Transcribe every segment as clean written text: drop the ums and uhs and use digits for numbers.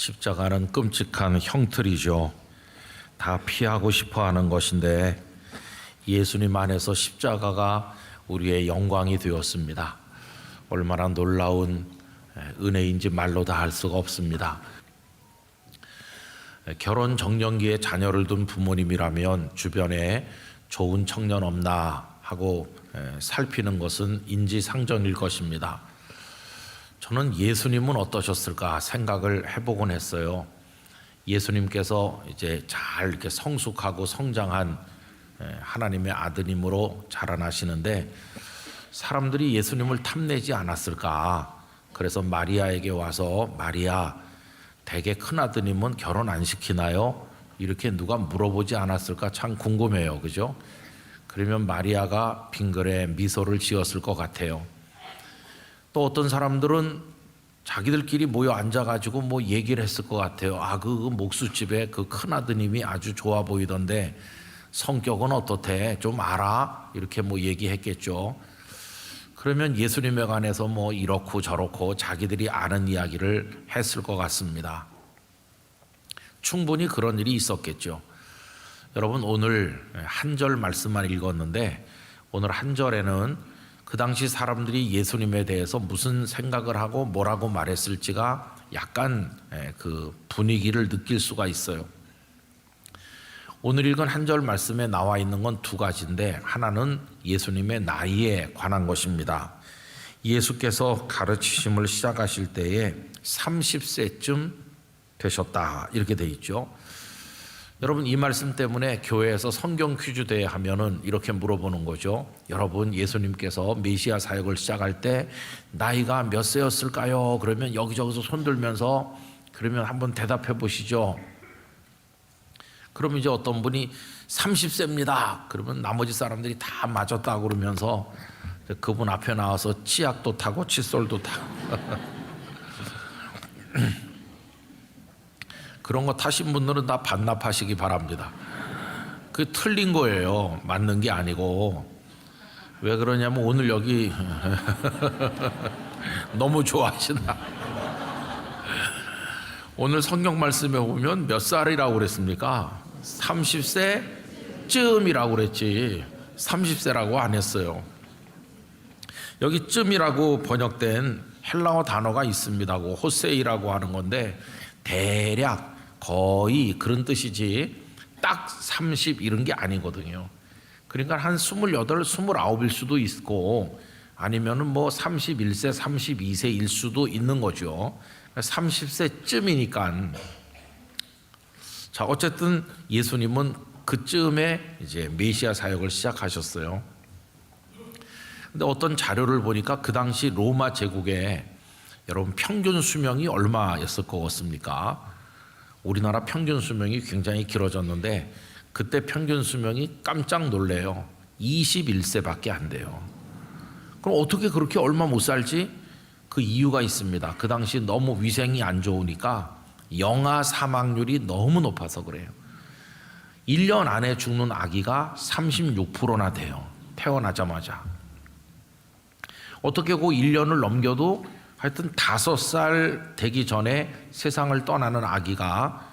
십자가는 끔찍한 형틀이죠. 다 피하고 싶어 하는 것인데 예수님 안에서 십자가가 우리의 영광이 되었습니다. 얼마나 놀라운 은혜인지 말로 다 할 수가 없습니다. 결혼 정년기에 자녀를 둔 부모님이라면 주변에 좋은 청년 없나 하고 살피는 것은 인지상정일 것입니다. 저는 예수님은 어떠셨을까 생각을 해보곤 했어요. 예수님께서 이제 잘 이렇게 성숙하고 성장한 하나님의 아드님으로 자라나시는데 사람들이 예수님을 탐내지 않았을까? 그래서 마리아에게 와서 마리아, 대개 큰아드님은 결혼 안 시키나요? 이렇게 누가 물어보지 않았을까 참 궁금해요. 그죠? 그러면 마리아가 빙그레 미소를 지었을 것 같아요. 또 어떤 사람들은 자기들끼리 모여 앉아가지고 뭐 얘기를 했을 것 같아요. 그 목수집에 그 큰아드님이 아주 좋아 보이던데 성격은 어떻대? 좀 알아? 이렇게 뭐 얘기했겠죠. 그러면 예수님에 관해서 뭐 이렇고 저렇고 자기들이 아는 이야기를 했을 것 같습니다. 충분히 그런 일이 있었겠죠. 여러분, 오늘 한 절 말씀만 읽었는데 오늘 한 절에는 그 당시 사람들이 예수님에 대해서 무슨 생각을 하고 뭐라고 말했을지가 약간 그 분위기를 느낄 수가 있어요. 오늘 읽은 한 절 말씀에 나와 있는 건 두 가지인데 하나는 예수님의 나이에 관한 것입니다. 예수께서 가르치심을 시작하실 때에 30세쯤 되셨다 이렇게 돼 있죠. 여러분, 이 말씀 때문에 교회에서 성경 퀴즈 대회 하면은 이렇게 물어보는 거죠. 여러분, 예수님께서 메시아 사역을 시작할 때 나이가 몇 세였을까요? 그러면 여기저기서 손 들면서 그러면 한번 대답해 보시죠. 그럼 이제 어떤 분이 30세입니다. 그러면 나머지 사람들이 다 맞았다고 그러면서 그분 앞에 나와서 치약도 타고 칫솔도 타고 그런 거 타신 분들은 다 반납하시기 바랍니다. 그 틀린 거예요. 맞는 게 아니고. 왜 그러냐면 오늘 여기 너무 좋아하시나. 오늘 성경 말씀에 보면 몇 살이라고 그랬습니까? 30세쯤이라고 그랬지 30세라고 안 했어요. 여기 쯤이라고 번역된 헬라어 단어가 있습니다. 호세이라고 하는 건데 대략 거의 그런 뜻이지 딱 30 이런 게 아니거든요. 그러니까 한 28, 29일 수도 있고 아니면은 뭐 31세, 32세일 수도 있는 거죠. 30세쯤이니까. 자, 어쨌든 예수님은 그쯤에 이제 메시아 사역을 시작하셨어요. 근데 어떤 자료를 보니까 그 당시 로마 제국에 여러분 평균 수명이 얼마였을 것 같습니까? 우리나라 평균 수명이 굉장히 길어졌는데 그때 평균 수명이 깜짝 놀래요. 21세밖에 안 돼요. 그럼 어떻게 그렇게 얼마 못 살지? 그 이유가 있습니다. 그 당시 너무 위생이 안 좋으니까 영아 사망률이 너무 높아서 그래요. 1년 안에 죽는 아기가 36%나 돼요. 태어나자마자. 어떻게 그 1년을 넘겨도 하여튼 5살 되기 전에 세상을 떠나는 아기가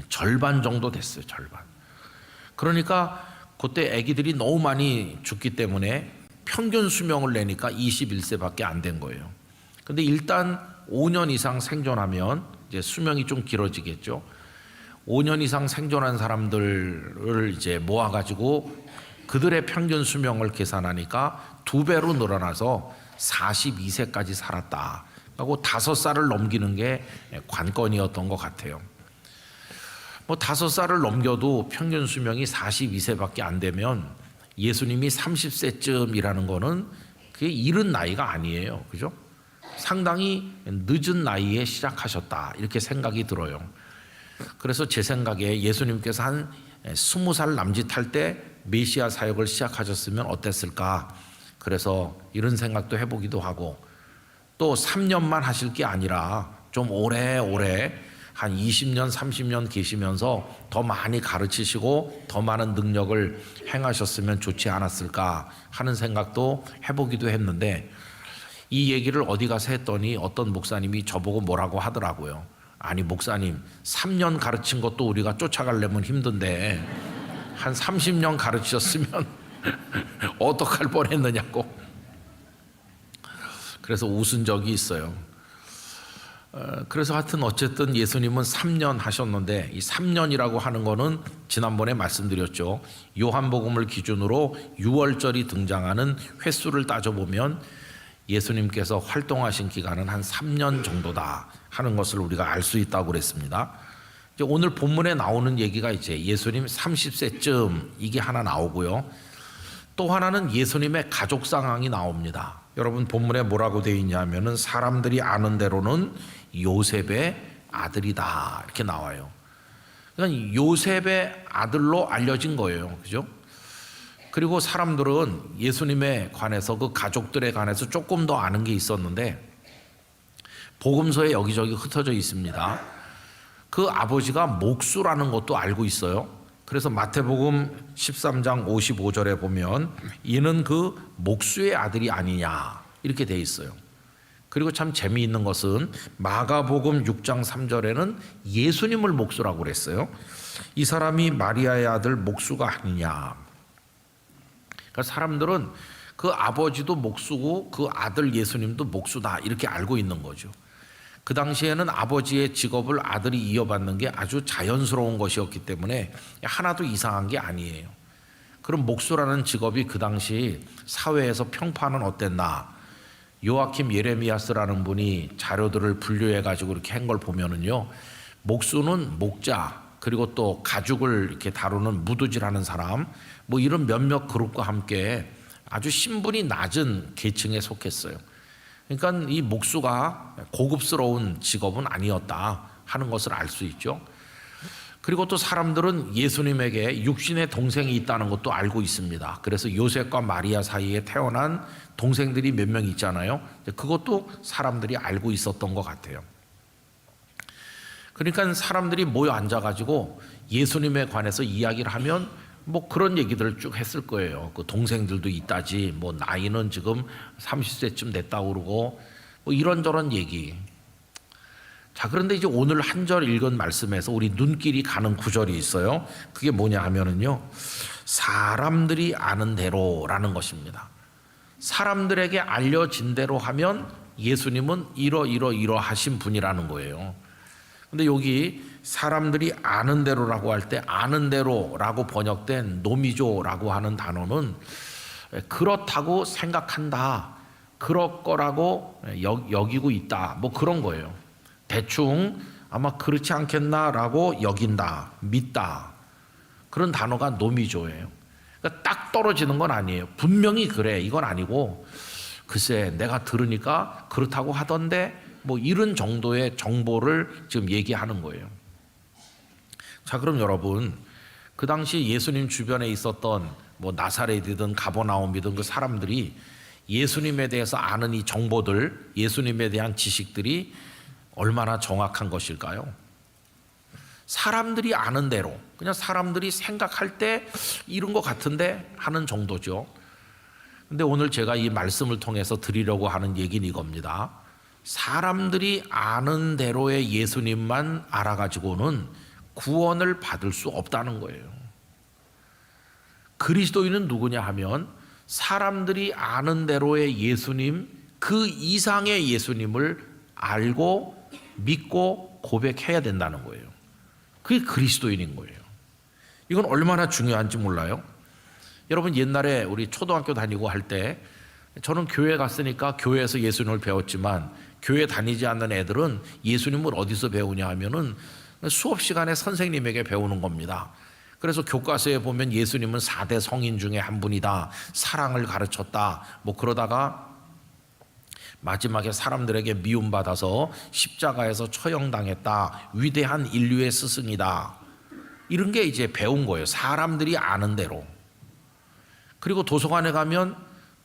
절반 정도 됐어요. 절반. 그러니까 그때 아기들이 너무 많이 죽기 때문에 평균 수명을 내니까 21세밖에 안 된 거예요. 근데 일단 5년 이상 생존하면 이제 수명이 좀 길어지겠죠. 5년 이상 생존한 사람들을 이제 모아가지고 그들의 평균 수명을 계산하니까 2배로 늘어나서 42세까지 살았다. 하고 5살을 넘기는 게 관건이었던 것 같아요. 뭐 5살을 넘겨도 평균 수명이 42세밖에 안 되면 예수님이 30세쯤이라는 거는 그게 이른 나이가 아니에요. 그죠? 상당히 늦은 나이에 시작하셨다. 이렇게 생각이 들어요. 그래서 제 생각에 예수님께서 한 20살 남짓할 때 메시아 사역을 시작하셨으면 어땠을까? 그래서 이런 생각도 해보기도 하고 또 3년만 하실 게 아니라 좀 오래오래 한 20년, 30년 계시면서 더 많이 가르치시고 더 많은 능력을 행하셨으면 좋지 않았을까 하는 생각도 해보기도 했는데 이 얘기를 어디 가서 했더니 어떤 목사님이 저보고 뭐라고 하더라고요. 아니 목사님 3년 가르친 것도 우리가 쫓아가려면 힘든데 한 30년 가르치셨으면 어떡할 뻔했느냐고. 그래서 웃은 적이 있어요. 그래서 하여튼 어쨌든 예수님은 3년 하셨는데 이 3년이라고 하는 거는 지난번에 말씀드렸죠. 요한복음을 기준으로 6월절이 등장하는 횟수를 따져보면 예수님께서 활동하신 기간은 한 3년 정도다 하는 것을 우리가 알 수 있다고 그랬습니다. 이제 오늘 본문에 나오는 얘기가 이제 예수님 30세쯤 이게 하나 나오고요. 또 하나는 예수님의 가족 상황이 나옵니다. 여러분 본문에 뭐라고 되어 있냐면은 사람들이 아는 대로는 요셉의 아들이다 이렇게 나와요. 그러니까 요셉의 아들로 알려진 거예요. 그죠? 그리고 사람들은 예수님에 관해서 그 가족들에 관해서 조금 더 아는 게 있었는데 복음서에 여기저기 흩어져 있습니다. 그 아버지가 목수라는 것도 알고 있어요. 그래서 마태복음 13장 55절에 보면 이는 그 목수의 아들이 아니냐 이렇게 돼 있어요. 그리고 참 재미있는 것은 마가복음 6장 3절에는 예수님을 목수라고 그랬어요. 이 사람이 마리아의 아들 목수가 아니냐. 그러니까 사람들은 그 아버지도 목수고 그 아들 예수님도 목수다 이렇게 알고 있는 거죠. 그 당시에는 아버지의 직업을 아들이 이어받는 게 아주 자연스러운 것이었기 때문에 하나도 이상한 게 아니에요. 그럼 목수라는 직업이 그 당시 사회에서 평판은 어땠나? 요아킴 예레미야스라는 분이 자료들을 분류해 가지고 이렇게 한 걸 보면은요, 목수는 목자 그리고 또 가죽을 이렇게 다루는 무두질하는 사람 뭐 이런 몇몇 그룹과 함께 아주 신분이 낮은 계층에 속했어요. 그러니까 이 목수가 고급스러운 직업은 아니었다 하는 것을 알 수 있죠. 그리고 또 사람들은 예수님에게 육신의 동생이 있다는 것도 알고 있습니다. 그래서 요셉과 마리아 사이에 태어난 동생들이 몇 명 있잖아요. 그것도 사람들이 알고 있었던 것 같아요. 그러니까 사람들이 모여 앉아가지고 예수님에 관해서 이야기를 하면 뭐 그런 얘기들을 쭉 했을 거예요. 그 동생들도 있다지, 뭐 나이는 지금 30세쯤 됐다고 그러고 뭐 이런저런 얘기. 자, 그런데 이제 오늘 한 절 읽은 말씀에서 우리 눈길이 가는 구절이 있어요. 그게 뭐냐 하면은요, 사람들이 아는 대로라는 것입니다. 사람들에게 알려진 대로 하면 예수님은 이러하신 분이라는 거예요. 근데 여기 사람들이 아는 대로라고 할 때 아는 대로라고 번역된 노미조라고 하는 단어는 그렇다고 생각한다, 그럴 거라고 여기고 있다, 뭐 그런 거예요. 대충 아마 그렇지 않겠나라고 여긴다, 믿다, 그런 단어가 노미조예요. 그러니까 딱 떨어지는 건 아니에요. 분명히 그래 이건 아니고 글쎄 내가 들으니까 그렇다고 하던데 뭐 이런 정도의 정보를 지금 얘기하는 거예요. 자, 그럼 여러분 그 당시 예수님 주변에 있었던 뭐 나사렛이든 가버나움이든 그 사람들이 예수님에 대해서 아는 이 정보들, 예수님에 대한 지식들이 얼마나 정확한 것일까요? 사람들이 아는 대로, 그냥 사람들이 생각할 때 이런 것 같은데 하는 정도죠. 근데 오늘 제가 이 말씀을 통해서 드리려고 하는 얘기는 이겁니다. 사람들이 아는 대로의 예수님만 알아가지고는 구원을 받을 수 없다는 거예요. 그리스도인은 누구냐 하면 사람들이 아는 대로의 예수님, 그 이상의 예수님을 알고 믿고 고백해야 된다는 거예요. 그게 그리스도인인 거예요. 이건 얼마나 중요한지 몰라요? 여러분 옛날에 우리 초등학교 다니고 할 때 저는 교회 갔으니까 교회에서 예수님을 배웠지만 교회 다니지 않는 애들은 예수님을 어디서 배우냐 하면은 수업 시간에 선생님에게 배우는 겁니다. 그래서 교과서에 보면 예수님은 4대 성인 중에 한 분이다, 사랑을 가르쳤다, 뭐 그러다가 마지막에 사람들에게 미움받아서 십자가에서 처형당했다, 위대한 인류의 스승이다, 이런 게 이제 배운 거예요. 사람들이 아는 대로. 그리고 도서관에 가면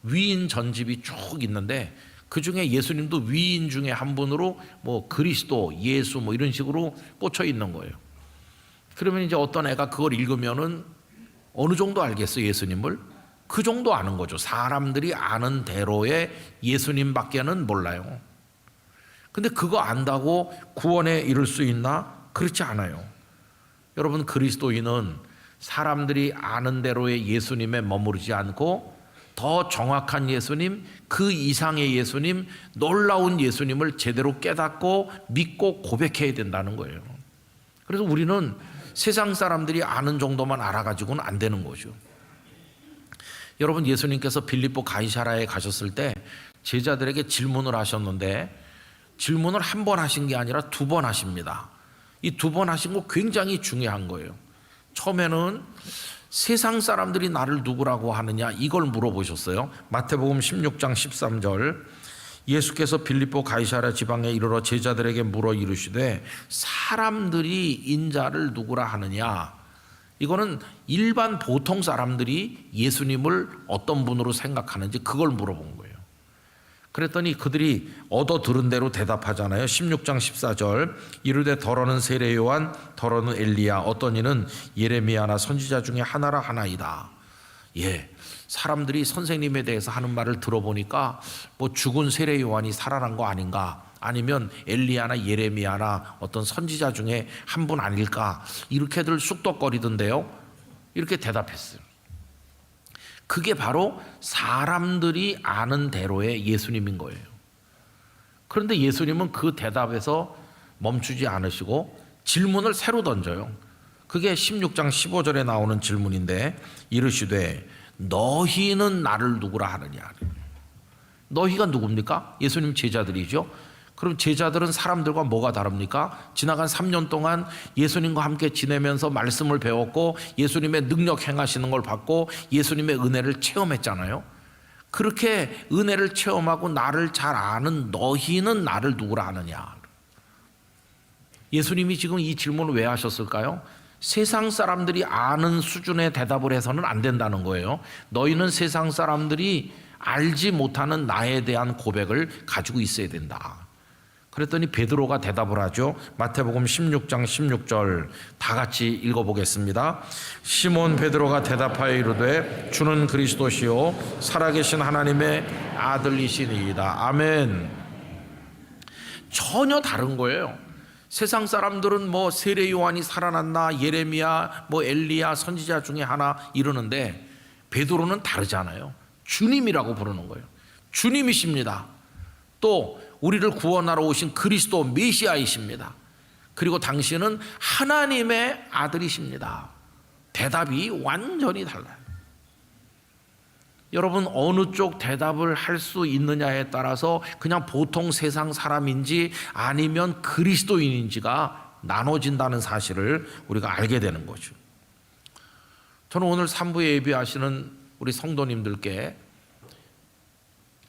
위인 전집이 쭉 있는데 그 중에 예수님도 위인 중에 한 분으로 뭐 그리스도, 예수 뭐 이런 식으로 꽂혀 있는 거예요. 그러면 이제 어떤 애가 그걸 읽으면은 어느 정도 알겠어 예수님을? 그 정도 아는 거죠. 사람들이 아는 대로의 예수님밖에는 몰라요. 근데 그거 안다고 구원에 이를 수 있나? 그렇지 않아요. 여러분, 그리스도인은 사람들이 아는 대로의 예수님에 머무르지 않고 더 정확한 예수님, 그 이상의 예수님, 놀라운 예수님을 제대로 깨닫고 믿고 고백해야 된다는 거예요. 그래서 우리는 세상 사람들이 아는 정도만 알아가지고는 안 되는 거죠. 여러분, 예수님께서 빌립보 가이사랴에 가셨을 때 제자들에게 질문을 하셨는데 질문을 한 번 하신 게 아니라 두 번 하십니다. 이 두 번 하신 거 굉장히 중요한 거예요. 처음에는 세상 사람들이 나를 누구라고 하느냐 이걸 물어보셨어요. 마태복음 16장 13절, 예수께서 빌립보 가이사랴 지방에 이르러 제자들에게 물어 이르시되 사람들이 인자를 누구라 하느냐. 이거는 일반 보통 사람들이 예수님을 어떤 분으로 생각하는지 그걸 물어본 거예요. 그랬더니 그들이 얻어 들은 대로 대답하잖아요. 16장 14절, 이르되 더러는 세례 요한, 더러는 엘리야, 어떤 이는 예레미야나 선지자 중에 하나라 하나이다. 예, 사람들이 선생님에 대해서 하는 말을 들어보니까 뭐 죽은 세례 요한이 살아난 거 아닌가, 아니면 엘리야나 예레미야나 어떤 선지자 중에 한 분 아닐까, 이렇게들 쑥덕거리던데요. 이렇게 대답했어요. 그게 바로 사람들이 아는 대로의 예수님인 거예요. 그런데 예수님은 그 대답에서 멈추지 않으시고 질문을 새로 던져요. 그게 16장 15절에 나오는 질문인데, 이르시되 너희는 나를 누구라 하느냐. 너희가 누굽니까? 예수님 제자들이죠. 그럼 제자들은 사람들과 뭐가 다릅니까? 지나간 3년 동안 예수님과 함께 지내면서 말씀을 배웠고 예수님의 능력 행하시는 걸 봤고 예수님의 은혜를 체험했잖아요. 그렇게 은혜를 체험하고 나를 잘 아는 너희는 나를 누구라 하느냐. 예수님이 지금 이 질문을 왜 하셨을까요? 세상 사람들이 아는 수준의 대답을 해서는 안 된다는 거예요. 너희는 세상 사람들이 알지 못하는 나에 대한 고백을 가지고 있어야 된다. 그랬더니 베드로가 대답을 하죠. 마태복음 16장 16절 다 같이 읽어보겠습니다. 시몬 베드로가 대답하여 이르되 주는 그리스도시요 살아계신 하나님의 아들이시니이다. 아멘. 전혀 다른 거예요. 세상 사람들은 뭐 세례 요한이 살아났나, 예레미야, 뭐 엘리야, 선지자 중에 하나 이러는데 베드로는 다르잖아요. 주님이라고 부르는 거예요. 주님이십니다. 또 우리를 구원하러 오신 그리스도 메시아이십니다. 그리고 당신은 하나님의 아들이십니다. 대답이 완전히 달라요. 여러분, 어느 쪽 대답을 할 수 있느냐에 따라서 그냥 보통 세상 사람인지 아니면 그리스도인인지가 나눠진다는 사실을 우리가 알게 되는 거죠. 저는 오늘 3부에 예배하시는 우리 성도님들께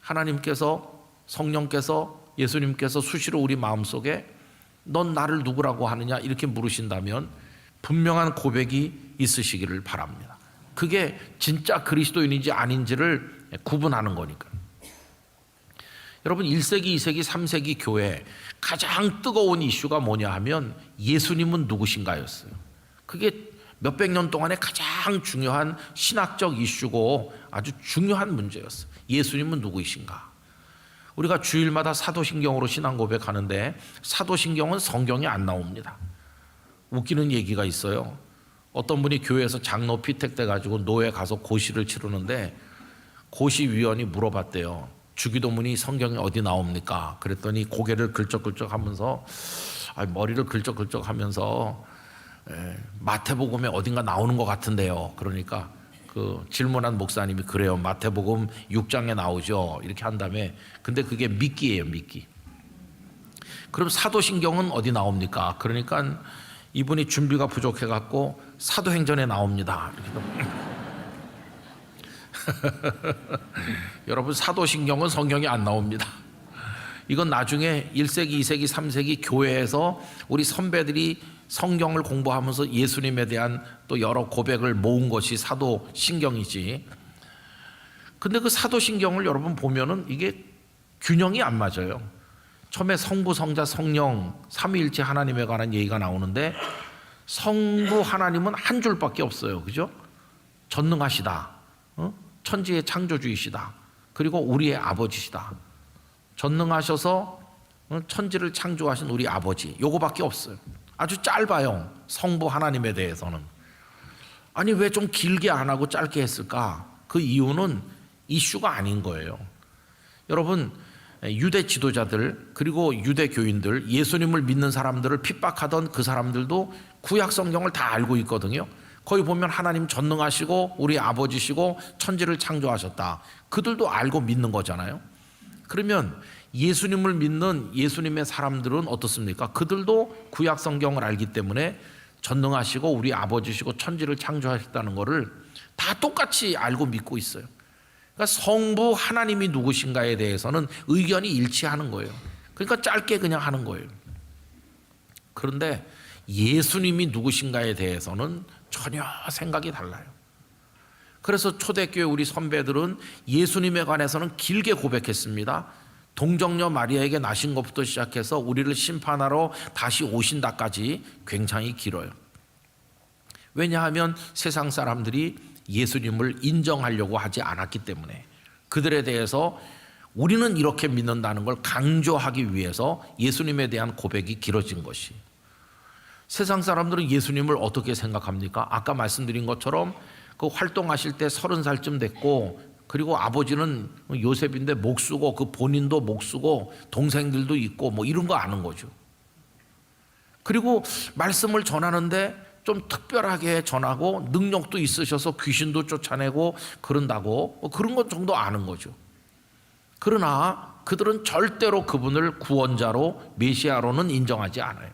하나님께서, 성령께서, 예수님께서 수시로 우리 마음속에 넌 나를 누구라고 하느냐 이렇게 물으신다면 분명한 고백이 있으시기를 바랍니다. 그게 진짜 그리스도인인지 아닌지를 구분하는 거니까. 여러분, 1세기, 2세기, 3세기 교회 가장 뜨거운 이슈가 뭐냐 하면 예수님은 누구신가였어요. 그게 몇백 년 동안에 가장 중요한 신학적 이슈고 아주 중요한 문제였어요. 예수님은 누구이신가? 우리가 주일마다 사도신경으로 신앙 고백하는데 사도신경은 성경에 안 나옵니다. 웃기는 얘기가 있어요. 어떤 분이 교회에서 장로 피택돼 가지고 노예 가서 고시를 치르는데 고시위원이 물어봤대요. 주기도문이 성경에 어디 나옵니까? 그랬더니 고개를 긁적긁적 하면서 머리를 긁적긁적 하면서 마태복음에 어딘가 나오는 것 같은데요. 그러니까 그 질문한 목사님이 그래요. 마태복음 6장에 나오죠. 이렇게 한 다음에 근데 그게 미끼예요, 미끼. 그럼 사도신경은 어디 나옵니까? 그러니까 이분이 준비가 부족해 갖고 사도행전에 나옵니다. 여러분, 사도신경은 성경에 안 나옵니다. 이건 나중에 1세기, 2세기, 3세기 교회에서 우리 선배들이 성경을 공부하면서 예수님에 대한 또 여러 고백을 모은 것이 사도신경이지. 근데 그 사도신경을 여러분 보면은 이게 균형이 안 맞아요. 처음에 성부, 성자, 성령 삼위일체 하나님에 관한 얘기가 나오는데 성부 하나님은 한 줄밖에 없어요. 그죠? 전능하시다. 천지의 창조주이시다. 그리고 우리의 아버지시다. 전능하셔서 천지를 창조하신 우리 아버지, 요거밖에 없어요. 아주 짧아요. 성부 하나님에 대해서는. 아니 왜 좀 길게 안 하고 짧게 했을까? 그 이유는 이슈가 아닌 거예요. 여러분, 유대 지도자들 그리고 유대 교인들, 예수님을 믿는 사람들을 핍박하던 그 사람들도 구약 성경을 다 알고 있거든요. 거기 보면 하나님 전능하시고 우리 아버지시고 천지를 창조하셨다. 그들도 알고 믿는 거잖아요. 그러면 예수님을 믿는 예수님의 사람들은 어떻습니까? 그들도 구약 성경을 알기 때문에 전능하시고 우리 아버지시고 천지를 창조하셨다는 것을 다 똑같이 알고 믿고 있어요. 그러니까 성부 하나님이 누구신가에 대해서는 의견이 일치하는 거예요. 그러니까 짧게 그냥 하는 거예요. 그런데 예수님이 누구신가에 대해서는 전혀 생각이 달라요. 그래서 초대교회 우리 선배들은 예수님에 관해서는 길게 고백했습니다. 동정녀 마리아에게 나신 것부터 시작해서 우리를 심판하러 다시 오신다까지 굉장히 길어요. 왜냐하면 세상 사람들이 예수님을 인정하려고 하지 않았기 때문에, 그들에 대해서 우리는 이렇게 믿는다는 걸 강조하기 위해서 예수님에 대한 고백이 길어진 것이. 세상 사람들은 예수님을 어떻게 생각합니까? 아까 말씀드린 것처럼 그 활동하실 때 30살쯤 됐고, 그리고 아버지는 요셉인데 목수고 그 본인도 목수고 동생들도 있고 뭐 이런 거 아는 거죠. 그리고 말씀을 전하는데 좀 특별하게 전하고 능력도 있으셔서 귀신도 쫓아내고 그런다고 그런 것 정도 아는 거죠. 그러나 그들은 절대로 그분을 구원자로 메시아로는 인정하지 않아요.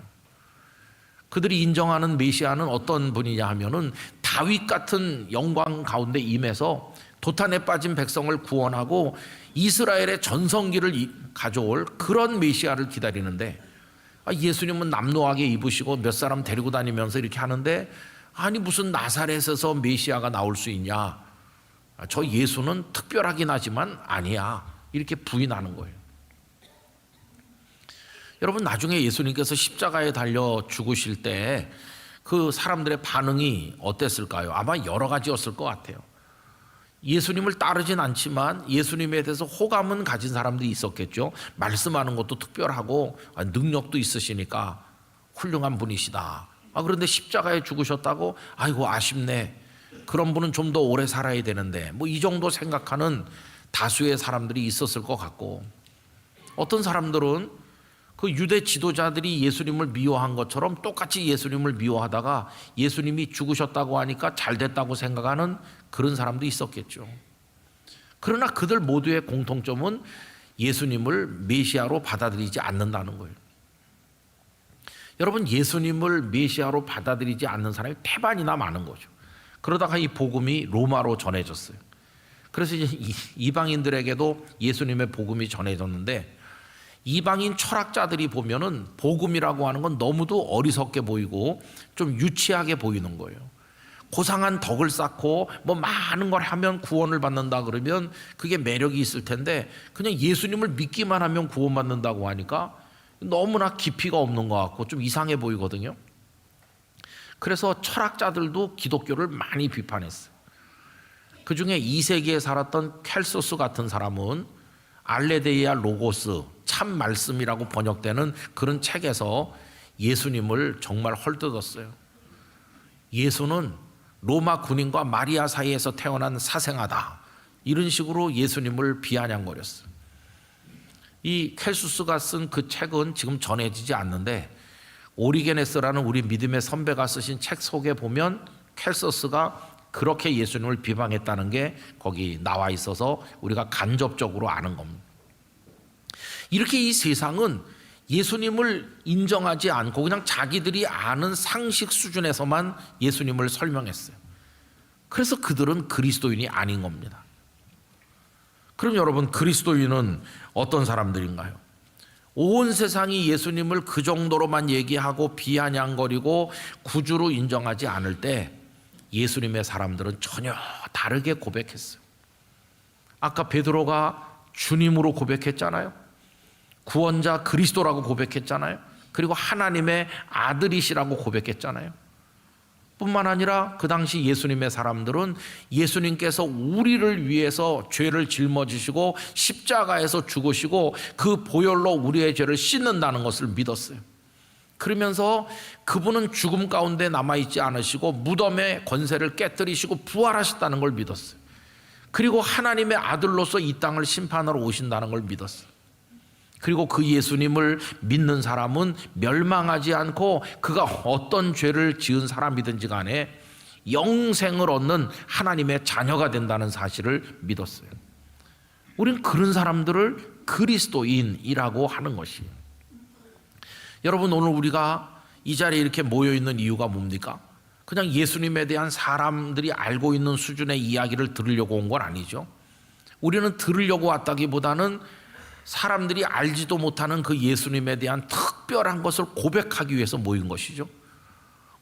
그들이 인정하는 메시아는 어떤 분이냐 하면은 다윗 같은 영광 가운데 임해서 도탄에 빠진 백성을 구원하고 이스라엘의 전성기를 가져올 그런 메시아를 기다리는데, 예수님은 남노하게 입으시고 몇 사람 데리고 다니면서 이렇게 하는데, 아니 무슨 나사렛에서 메시아가 나올 수 있냐, 저 예수는 특별하긴 하지만 아니야, 이렇게 부인하는 거예요. 여러분, 나중에 예수님께서 십자가에 달려 죽으실 때 그 사람들의 반응이 어땠을까요? 아마 여러 가지였을 것 같아요. 예수님을 따르진 않지만 예수님에 대해서 호감은 가진 사람들이 있었겠죠. 말씀하는 것도 특별하고 능력도 있으시니까 훌륭한 분이시다. 그런데 십자가에 죽으셨다고? 아이고 아쉽네. 그런 분은 좀 더 오래 살아야 되는데, 뭐 이 정도 생각하는 다수의 사람들이 있었을 것 같고, 어떤 사람들은 그 유대 지도자들이 예수님을 미워한 것처럼 똑같이 예수님을 미워하다가 예수님이 죽으셨다고 하니까 잘 됐다고 생각하는 그런 사람도 있었겠죠. 그러나 그들 모두의 공통점은 예수님을 메시아로 받아들이지 않는다는 거예요. 여러분, 예수님을 메시아로 받아들이지 않는 사람이 태반이나 많은 거죠. 그러다가 이 복음이 로마로 전해졌어요. 그래서 이제 이방인들에게도 예수님의 복음이 전해졌는데, 이방인 철학자들이 보면은 복음이라고 하는 건 너무도 어리석게 보이고 좀 유치하게 보이는 거예요. 고상한 덕을 쌓고 뭐 많은 걸 하면 구원을 받는다 그러면 그게 매력이 있을 텐데, 그냥 예수님을 믿기만 하면 구원받는다고 하니까 너무나 깊이가 없는 것 같고 좀 이상해 보이거든요. 그래서 철학자들도 기독교를 많이 비판했어요. 그 중에 2세기에 살았던 켈소스 같은 사람은 알레데이아 로고스, 참 말씀이라고 번역되는 그런 책에서 예수님을 정말 헐뜯었어요. 예수는 로마 군인과 마리아 사이에서 태어난 사생아다, 이런 식으로 예수님을 비아냥거렸어요. 이 켈수스가 쓴 그 책은 지금 전해지지 않는데, 오리게네스라는 우리 믿음의 선배가 쓰신 책 속에 보면 켈소스가 그렇게 예수님을 비방했다는 게 거기 나와 있어서 우리가 간접적으로 아는 겁니다. 이렇게 이 세상은 예수님을 인정하지 않고 그냥 자기들이 아는 상식 수준에서만 예수님을 설명했어요. 그래서 그들은 그리스도인이 아닌 겁니다. 그럼 여러분, 그리스도인은 어떤 사람들인가요? 온 세상이 예수님을 그 정도로만 얘기하고 비아냥거리고 구주로 인정하지 않을 때 예수님의 사람들은 전혀 다르게 고백했어요. 아까 베드로가 주님으로 고백했잖아요. 구원자 그리스도라고 고백했잖아요. 그리고 하나님의 아들이시라고 고백했잖아요. 뿐만 아니라 그 당시 예수님의 사람들은 예수님께서 우리를 위해서 죄를 짊어지시고 십자가에서 죽으시고 그 보혈로 우리의 죄를 씻는다는 것을 믿었어요. 그러면서 그분은 죽음 가운데 남아있지 않으시고 무덤의 권세를 깨뜨리시고 부활하셨다는 걸 믿었어요. 그리고 하나님의 아들로서 이 땅을 심판하러 오신다는 걸 믿었어요. 그리고 그 예수님을 믿는 사람은 멸망하지 않고 그가 어떤 죄를 지은 사람이든지 간에 영생을 얻는 하나님의 자녀가 된다는 사실을 믿었어요. 우리는 그런 사람들을 그리스도인이라고 하는 것이에요. 여러분, 오늘 우리가 이 자리에 이렇게 모여 있는 이유가 뭡니까? 그냥 예수님에 대한 사람들이 알고 있는 수준의 이야기를 들으려고 온 건 아니죠. 우리는 들으려고 왔다기보다는 사람들이 알지도 못하는 그 예수님에 대한 특별한 것을 고백하기 위해서 모인 것이죠.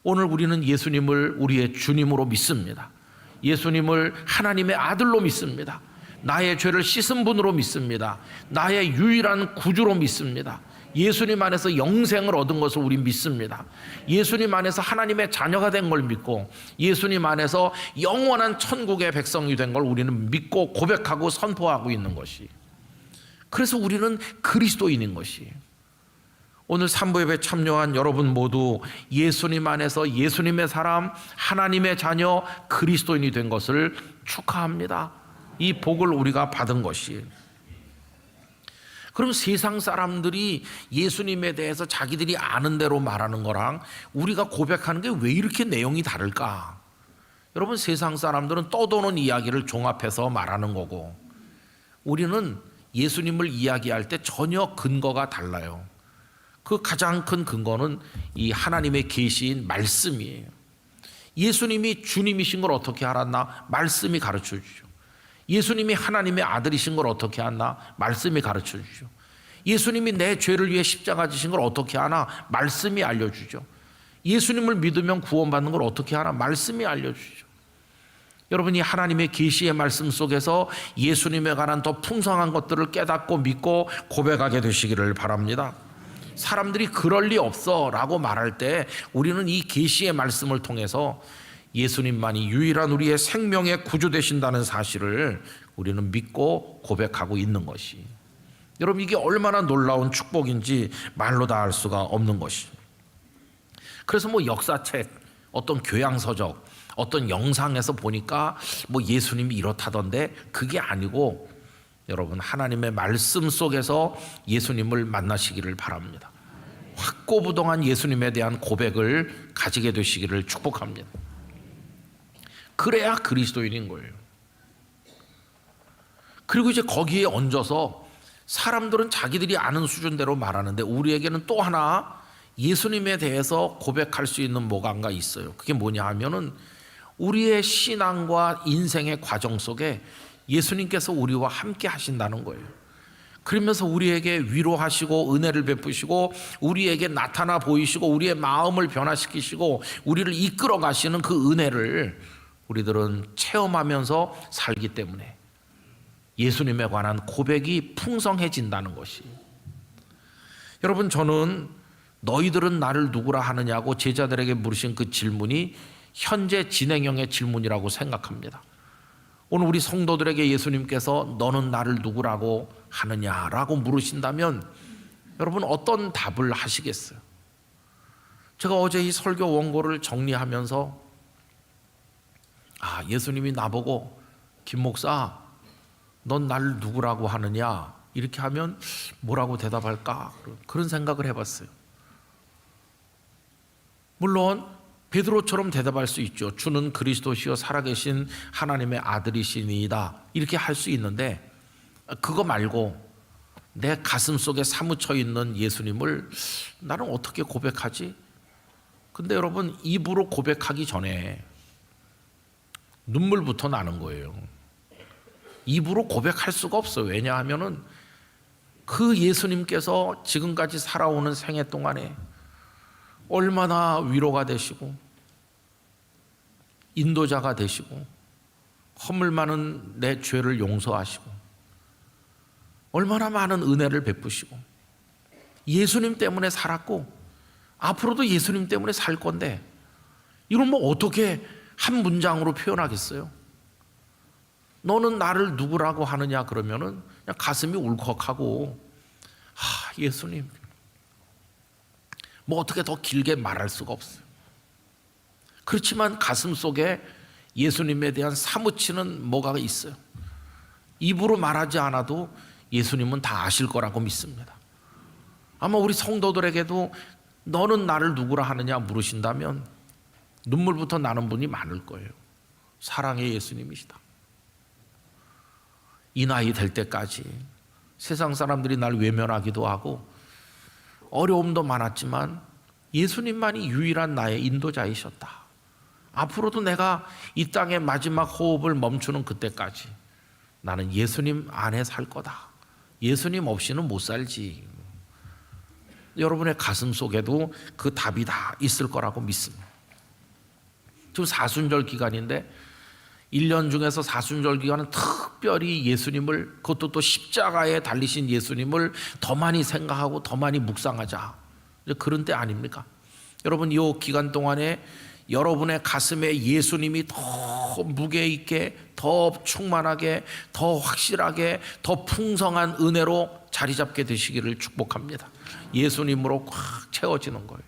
오늘 우리는 예수님을 우리의 주님으로 믿습니다. 예수님을 하나님의 아들로 믿습니다. 나의 죄를 씻은 분으로 믿습니다. 나의 유일한 구주로 믿습니다. 예수님 안에서 영생을 얻은 것을 우리 믿습니다. 예수님 안에서 하나님의 자녀가 된 걸 믿고 예수님 안에서 영원한 천국의 백성이 된 걸 우리는 믿고 고백하고 선포하고 있는 것이, 그래서 우리는 그리스도인인 것이에요. 오늘 산부예배 참여한 여러분 모두 예수님 안에서 예수님의 사람, 하나님의 자녀, 그리스도인이 된 것을 축하합니다. 이 복을 우리가 받은 것이에요. 그럼 세상 사람들이 예수님에 대해서 자기들이 아는 대로 말하는 거랑 우리가 고백하는 게 왜 이렇게 내용이 다를까? 여러분, 세상 사람들은 떠도는 이야기를 종합해서 말하는 거고 우리는 예수님을 이야기할 때 전혀 근거가 달라요. 그 가장 큰 근거는 이 하나님의 계시인 말씀이에요. 예수님이 주님이신 걸 어떻게 알았나? 말씀이 가르쳐 주죠. 예수님이 하나님의 아들이신 걸 어떻게 아나? 말씀이 가르쳐 주죠. 예수님이 내 죄를 위해 십자가 지신 걸 어떻게 아나? 말씀이 알려주죠. 예수님을 믿으면 구원받는 걸 어떻게 아나? 말씀이 알려주죠. 여러분이 하나님의 계시의 말씀 속에서 예수님에 관한 더 풍성한 것들을 깨닫고 믿고 고백하게 되시기를 바랍니다. 사람들이 그럴 리 없어 라고 말할 때 우리는 이 계시의 말씀을 통해서 예수님만이 유일한 우리의 생명의 구주 되신다는 사실을 우리는 믿고 고백하고 있는 것이, 여러분, 이게 얼마나 놀라운 축복인지 말로 다 알 수가 없는 것이. 그래서 뭐 역사책, 어떤 교양서적, 어떤 영상에서 보니까 뭐 예수님이 이렇다던데 그게 아니고 여러분, 하나님의 말씀 속에서 예수님을 만나시기를 바랍니다. 확고부동한 예수님에 대한 고백을 가지게 되시기를 축복합니다. 그래야 그리스도인인 거예요. 그리고 이제 거기에 얹어서 사람들은 자기들이 아는 수준대로 말하는데 우리에게는 또 하나 예수님에 대해서 고백할 수 있는 뭐가가 있어요. 그게 뭐냐 하면은 우리의 신앙과 인생의 과정 속에 예수님께서 우리와 함께 하신다는 거예요. 그러면서 우리에게 위로하시고 은혜를 베푸시고 우리에게 나타나 보이시고 우리의 마음을 변화시키시고 우리를 이끌어 가시는 그 은혜를 우리들은 체험하면서 살기 때문에 예수님에 관한 고백이 풍성해진다는 것이. 여러분, 저는 너희들은 나를 누구라 하느냐고 제자들에게 물으신 그 질문이 현재 진행형의 질문이라고 생각합니다. 오늘 우리 성도들에게 예수님께서 너는 나를 누구라고 하느냐라고 물으신다면 여러분 어떤 답을 하시겠어요? 제가 어제 이 설교 원고를 정리하면서 예수님이 나보고 김 목사 넌 나를 누구라고 하느냐 이렇게 하면 뭐라고 대답할까? 그런 생각을 해봤어요. 물론 베드로처럼 대답할 수 있죠. 주는 그리스도시요 살아계신 하나님의 아들이시니이다 이렇게 할 수 있는데 그거 말고 내 가슴 속에 사무쳐 있는 예수님을 나는 어떻게 고백하지? 근데 여러분 입으로 고백하기 전에 눈물부터 나는 거예요. 입으로 고백할 수가 없어요. 왜냐하면은 그 예수님께서 지금까지 살아오는 생애 동안에 얼마나 위로가 되시고 인도자가 되시고 허물 많은 내 죄를 용서하시고 얼마나 많은 은혜를 베푸시고 예수님 때문에 살았고 앞으로도 예수님 때문에 살 건데 이걸 뭐 어떻게 한 문장으로 표현하겠어요? 너는 나를 누구라고 하느냐 그러면은 그냥 가슴이 울컥하고, 예수님, 뭐 어떻게 더 길게 말할 수가 없어요. 그렇지만 가슴 속에 예수님에 대한 사무치는 뭐가 있어요. 입으로 말하지 않아도 예수님은 다 아실 거라고 믿습니다. 아마 우리 성도들에게도 너는 나를 누구라 하느냐 물으신다면 눈물부터 나는 분이 많을 거예요. 사랑의 예수님이시다. 이 나이 될 때까지 세상 사람들이 날 외면하기도 하고 어려움도 많았지만 예수님만이 유일한 나의 인도자이셨다. 앞으로도 내가 이 땅의 마지막 호흡을 멈추는 그때까지 나는 예수님 안에 살 거다. 예수님 없이는 못 살지. 여러분의 가슴 속에도 그 답이 다 있을 거라고 믿습니다. 지금 사순절 기간인데 1년 중에서 사순절 기간은 특별히 예수님을, 그것도 또 십자가에 달리신 예수님을 더 많이 생각하고 더 많이 묵상하자, 그런 때 아닙니까? 여러분, 이 기간 동안에 여러분의 가슴에 예수님이 더 무게 있게, 더 충만하게, 더 확실하게, 더 풍성한 은혜로 자리 잡게 되시기를 축복합니다. 예수님으로 꽉 채워지는 거예요.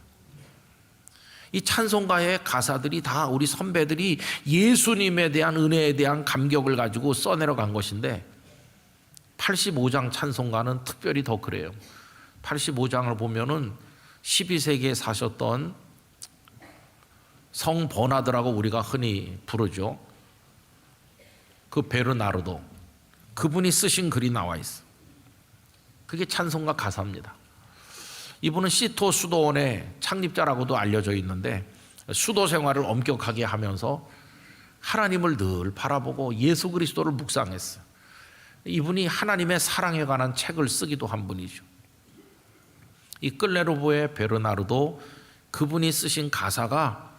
이 찬송가의 가사들이 다 우리 선배들이 예수님에 대한 은혜에 대한 감격을 가지고 써내려간 것인데 85장 찬송가는 특별히 더 그래요. 85장을 보면은 12세기에 사셨던 성 버나드라고 우리가 흔히 부르죠. 그 베르나르도, 그분이 쓰신 글이 나와 있어. 그게 찬송가 가사입니다. 이분은 시토 수도원의 창립자라고도 알려져 있는데 수도 생활을 엄격하게 하면서 하나님을 늘 바라보고 예수 그리스도를 묵상했어요. 이분이 하나님의 사랑에 관한 책을 쓰기도 한 분이죠. 이 끌레르보의 베르나르도, 그분이 쓰신 가사가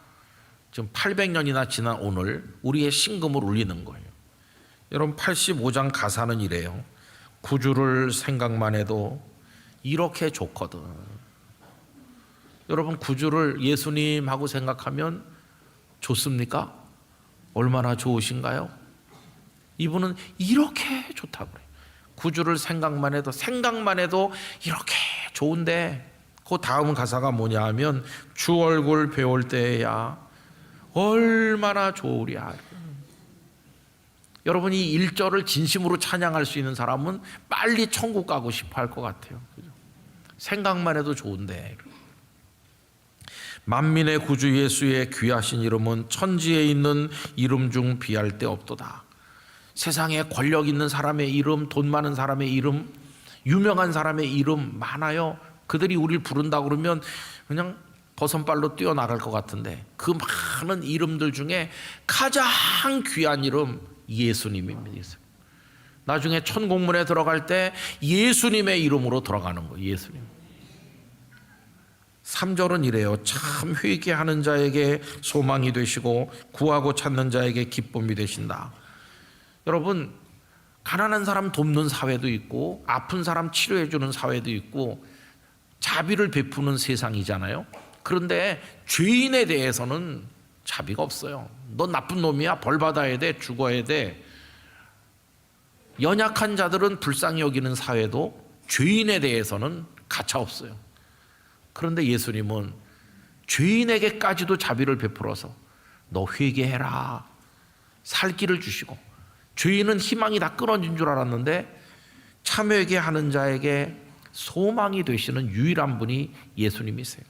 지금 800년이나 지난 오늘 우리의 심금을 울리는 거예요. 여러분, 85장 가사는 이래요. 구주를 생각만 해도 이렇게 좋거든. 여러분, 구주를 예수님하고 생각하면 좋습니까? 얼마나 좋으신가요? 이분은 이렇게 좋다고 그래요. 구주를 생각만 해도 이렇게 좋은데, 그 다음 가사가 뭐냐 하면 주 얼굴 배울 때야 얼마나 좋으랴. 여러분이 1절을 진심으로 찬양할 수 있는 사람은 빨리 천국 가고 싶어 할 것 같아요. 생각만 해도 좋은데. 만민의 구주 예수의 귀하신 이름은 천지에 있는 이름 중 비할 데 없도다. 세상에 권력 있는 사람의 이름, 돈 많은 사람의 이름, 유명한 사람의 이름 많아요. 그들이 우리를 부른다 그러면 그냥 버선발로 뛰어나갈 것 같은데 그 많은 이름들 중에 가장 귀한 이름 예수님입니다. 나중에 천공문에 들어갈 때 예수님의 이름으로 들어가는 거예요. 예수님. 3절은 이래요. 참 회개하는 자에게 소망이 되시고 구하고 찾는 자에게 기쁨이 되신다. 여러분, 가난한 사람 돕는 사회도 있고 아픈 사람 치료해 주는 사회도 있고 자비를 베푸는 세상이잖아요. 그런데 죄인에 대해서는 자비가 없어요. 너 나쁜 놈이야, 벌 받아야 돼, 죽어야 돼. 연약한 자들은 불쌍히 여기는 사회도 죄인에 대해서는 가차 없어요. 그런데 예수님은 죄인에게까지도 자비를 베풀어서 너 회개해라, 살 길을 주시고, 죄인은 희망이 다 끊어진 줄 알았는데 참 회개하는 자에게 소망이 되시는 유일한 분이 예수님이세요.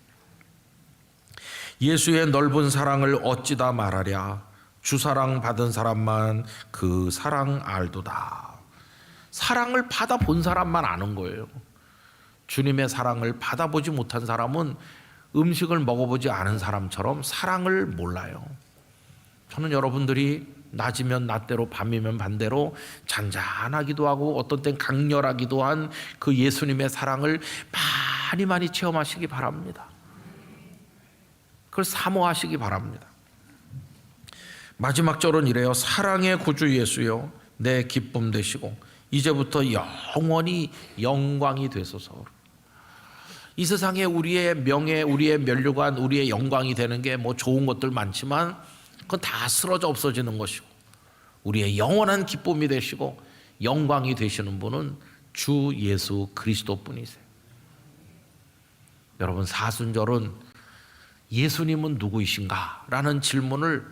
예수의 넓은 사랑을 어찌다 말하랴. 주사랑 받은 사람만 그 사랑 알도다. 사랑을 받아본 사람만 아는 거예요. 주님의 사랑을 받아보지 못한 사람은 음식을 먹어보지 않은 사람처럼 사랑을 몰라요. 저는 여러분들이 낮이면 낮대로 밤이면 밤대로 잔잔하기도 하고 어떤 땐 강렬하기도 한 그 예수님의 사랑을 많이 많이 체험하시기 바랍니다. 그걸 사모하시기 바랍니다. 마지막 절은 이래요. 사랑의 구주 예수여 내 기쁨 되시고 이제부터 영원히 영광이 되소서. 이 세상에 우리의 명예, 우리의 면류관, 우리의 영광이 되는 게 뭐 좋은 것들 많지만 그건 다 쓰러져 없어지는 것이고, 우리의 영원한 기쁨이 되시고 영광이 되시는 분은 주 예수 그리스도뿐이세요. 여러분, 사순절은 예수님은 누구이신가? 라는 질문을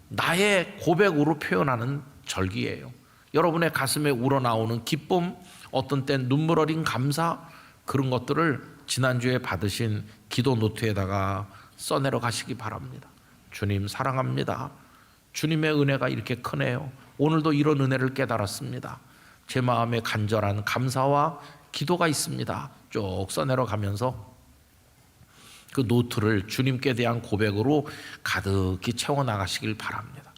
나의 고백으로 표현하는 절기예요. 여러분의 가슴에 우러나오는 기쁨, 어떤 땐 눈물 어린 감사, 그런 것들을 지난주에 받으신 기도 노트에다가 써내려 가시기 바랍니다. 주님 사랑합니다. 주님의 은혜가 이렇게 크네요. 오늘도 이런 은혜를 깨달았습니다. 제 마음에 간절한 감사와 기도가 있습니다. 쭉 써내려 가면서 그 노트를 주님께 대한 고백으로 가득히 채워나가시길 바랍니다.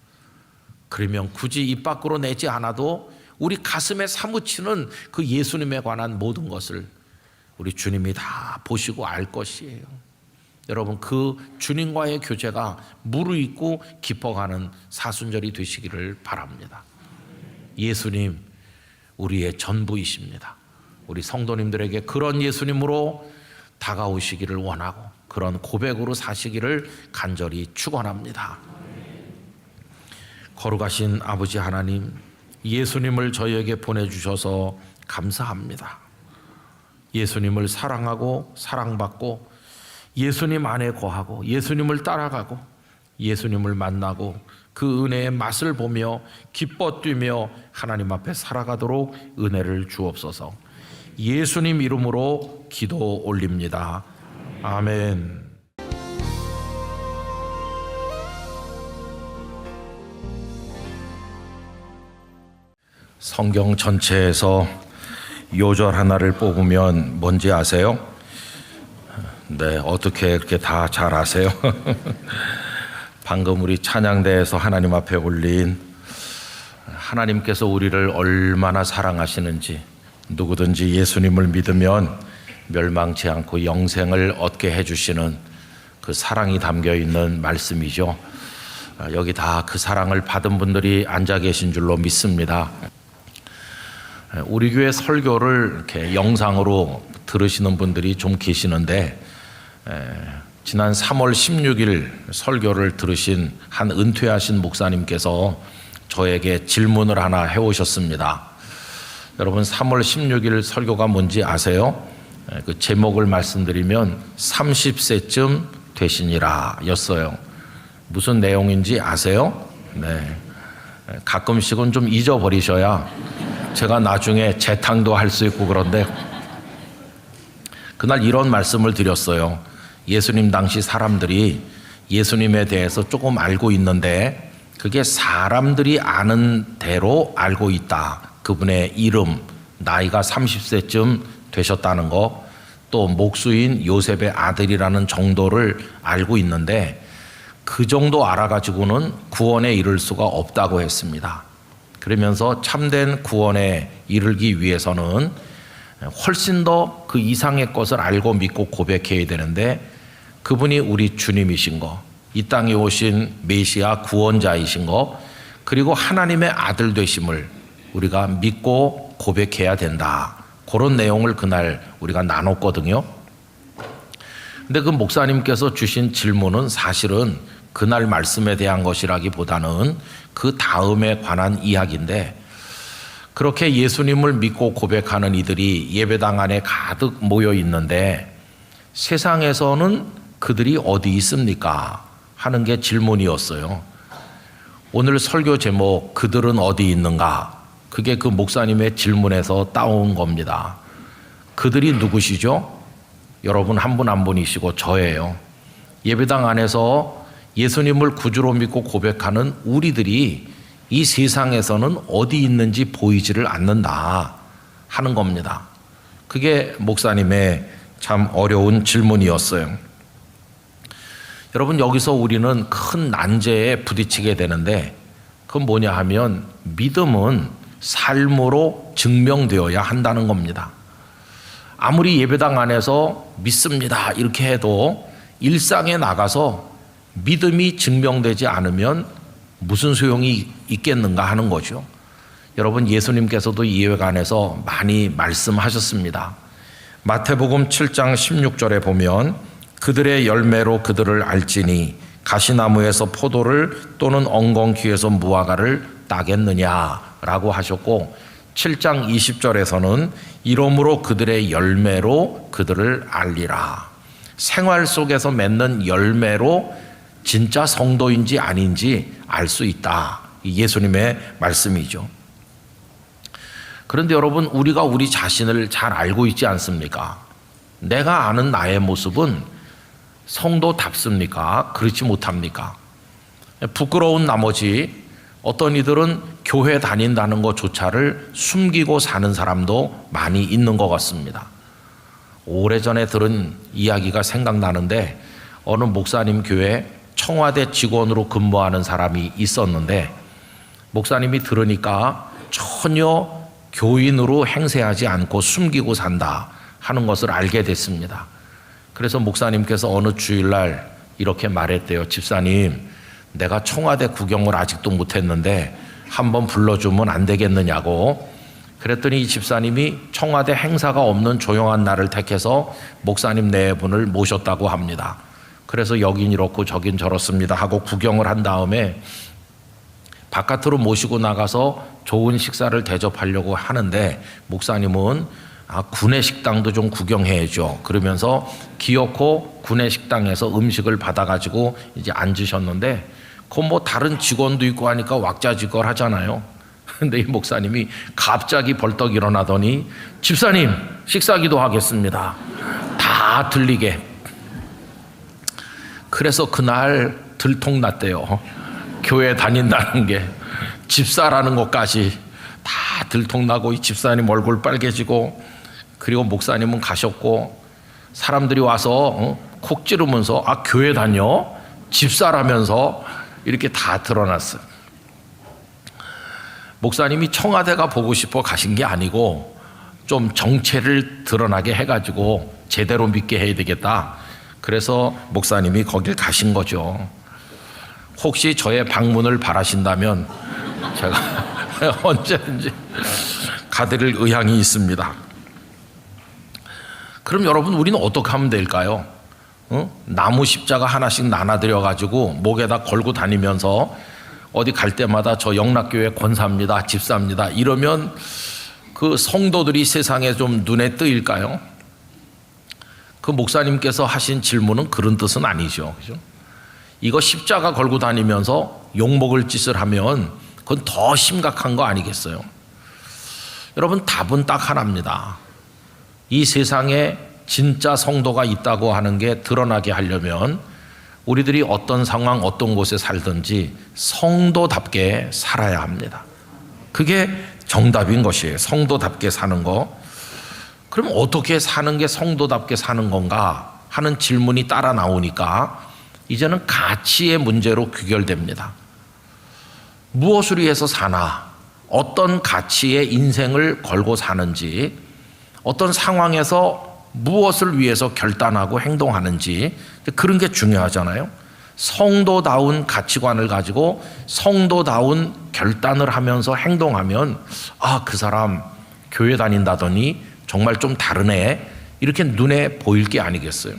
그러면 굳이 입 밖으로 내지 않아도 우리 가슴에 사무치는 그 예수님에 관한 모든 것을 우리 주님이 다 보시고 알 것이에요. 여러분, 그 주님과의 교제가 무르익고 깊어가는 사순절이 되시기를 바랍니다. 예수님, 우리의 전부이십니다. 우리 성도님들에게 그런 예수님으로 다가오시기를 원하고 그런 고백으로 사시기를 간절히 축원합니다. 거룩하신 아버지 하나님, 예수님을 저희에게 보내주셔서 감사합니다. 예수님을 사랑하고 사랑받고 예수님 안에 거하고 예수님을 따라가고 예수님을 만나고 그 은혜의 맛을 보며 기뻐 뛰며 하나님 앞에 살아가도록 은혜를 주옵소서. 예수님 이름으로 기도 올립니다. 아멘. 성경 전체에서 요절 하나를 뽑으면 뭔지 아세요? 네, 어떻게 그렇게 다 잘 아세요? 방금 우리 찬양대에서 하나님 앞에 올린 하나님께서 우리를 얼마나 사랑하시는지, 누구든지 예수님을 믿으면 멸망치 않고 영생을 얻게 해주시는 그 사랑이 담겨 있는 말씀이죠. 여기 다 그 사랑을 받은 분들이 앉아 계신 줄로 믿습니다. 우리 교회 설교를 이렇게 영상으로 들으시는 분들이 좀 계시는데, 지난 3월 16일 설교를 들으신 한 은퇴하신 목사님께서 저에게 질문을 하나 해오셨습니다. 여러분, 3월 16일 설교가 뭔지 아세요? 그 제목을 말씀드리면 30세쯤 되시니라 였어요. 무슨 내용인지 아세요? 네. 가끔씩은 좀 잊어버리셔야 제가 나중에 재탕도 할 수 있고. 그런데 그날 이런 말씀을 드렸어요. 예수님 당시 사람들이 예수님에 대해서 조금 알고 있는데 그게 사람들이 아는 대로 알고 있다. 그분의 이름, 나이가 30세쯤 되셨다는 거, 또 목수인 요셉의 아들이라는 정도를 알고 있는데 그 정도 알아가지고는 구원에 이를 수가 없다고 했습니다. 그러면서 참된 구원에 이르기 위해서는 훨씬 더 그 이상의 것을 알고 믿고 고백해야 되는데, 그분이 우리 주님이신 거, 이 땅에 오신 메시아 구원자이신 거, 그리고 하나님의 아들 되심을 우리가 믿고 고백해야 된다. 그런 내용을 그날 우리가 나눴거든요. 근데 그 목사님께서 주신 질문은 사실은 그날 말씀에 대한 것이라기보다는 그 다음에 관한 이야기인데, 그렇게 예수님을 믿고 고백하는 이들이 예배당 안에 가득 모여 있는데 세상에서는 그들이 어디 있습니까? 하는 게 질문이었어요. 오늘 설교 제목, 그들은 어디 있는가? 그게 그 목사님의 질문에서 따온 겁니다. 그들이 누구시죠? 여러분 한 분 한 분이시고 저예요. 예배당 안에서 예수님을 구주로 믿고 고백하는 우리들이 이 세상에서는 어디 있는지 보이지를 않는다 하는 겁니다. 그게 목사님의 참 어려운 질문이었어요. 여러분, 여기서 우리는 큰 난제에 부딪히게 되는데, 그건 뭐냐 하면 믿음은 삶으로 증명되어야 한다는 겁니다. 아무리 예배당 안에서 믿습니다 이렇게 해도 일상에 나가서 믿음이 증명되지 않으면 무슨 소용이 있겠는가 하는 거죠. 여러분, 예수님께서도 이 예배관에서 많이 말씀하셨습니다. 마태복음 7장 16절에 보면 그들의 열매로 그들을 알지니 가시나무에서 포도를 또는 엉겅퀴에서 무화과를 따겠느냐라고 하셨고, 7장 20절에서는 이러므로 그들의 열매로 그들을 알리라. 생활 속에서 맺는 열매로 진짜 성도인지 아닌지 알 수 있다. 예수님의 말씀이죠. 그런데 여러분, 우리가 우리 자신을 잘 알고 있지 않습니까? 내가 아는 나의 모습은 성도답습니까? 그렇지 못합니까? 부끄러운 나머지 어떤 이들은 교회 다닌다는 것조차를 숨기고 사는 사람도 많이 있는 것 같습니다. 오래전에 들은 이야기가 생각나는데, 어느 목사님 교회에 청와대 직원으로 근무하는 사람이 있었는데, 목사님이 들으니까 전혀 교인으로 행세하지 않고 숨기고 산다 하는 것을 알게 됐습니다. 그래서 목사님께서 어느 주일날 이렇게 말했대요. 집사님, 내가 청와대 구경을 아직도 못했는데 한번 불러주면 안 되겠느냐고. 그랬더니 이 집사님이 청와대 행사가 없는 조용한 날을 택해서 목사님 네 분을 모셨다고 합니다. 그래서 여긴 이렇고 저긴 저렇습니다 하고 구경을 한 다음에 바깥으로 모시고 나가서 좋은 식사를 대접하려고 하는데, 목사님은 구내식당도 좀 구경해야죠 그러면서 기어코 구내식당에서 음식을 받아가지고 이제 앉으셨는데, 그 뭐 다른 직원도 있고 하니까 왁자지껄 하잖아요. 근데 이 목사님이 갑자기 벌떡 일어나더니, 집사님 식사기도 하겠습니다, 다 들리게. 그래서 그날 들통났대요. 교회 다닌다는 게, 집사라는 것까지 다 들통나고, 이 집사님 얼굴 빨개지고, 그리고 목사님은 가셨고, 사람들이 와서 콕 찌르면서 교회 다녀? 집사라면서 이렇게 다 드러났어요. 목사님이 청와대가 보고 싶어 가신 게 아니고 좀 정체를 드러나게 해가지고 제대로 믿게 해야 되겠다. 그래서 목사님이 거길 가신 거죠. 혹시 저의 방문을 바라신다면 제가 언제든지 가드릴 의향이 있습니다. 그럼 여러분, 우리는 어떻게 하면 될까요? 나무 십자가 하나씩 나눠드려 가지고 목에다 걸고 다니면서 어디 갈 때마다 저 영락교회 권사입니다, 집사입니다 이러면 그 성도들이 세상에 좀 눈에 뜨일까요? 그 목사님께서 하신 질문은 그런 뜻은 아니죠. 그죠? 이거 십자가 걸고 다니면서 욕먹을 짓을 하면 그건 더 심각한 거 아니겠어요? 여러분, 답은 딱 하나입니다. 이 세상에 진짜 성도가 있다고 하는 게 드러나게 하려면 우리들이 어떤 상황, 어떤 곳에 살든지 성도답게 살아야 합니다. 그게 정답인 것이에요. 성도답게 사는 거. 그럼 어떻게 사는 게 성도답게 사는 건가 하는 질문이 따라 나오니까 이제는 가치의 문제로 귀결됩니다. 무엇을 위해서 사나, 어떤 가치에 인생을 걸고 사는지, 어떤 상황에서 무엇을 위해서 결단하고 행동하는지, 그런 게 중요하잖아요. 성도다운 가치관을 가지고 성도다운 결단을 하면서 행동하면, 그 사람 교회 다닌다더니 정말 좀 다르네, 이렇게 눈에 보일 게 아니겠어요?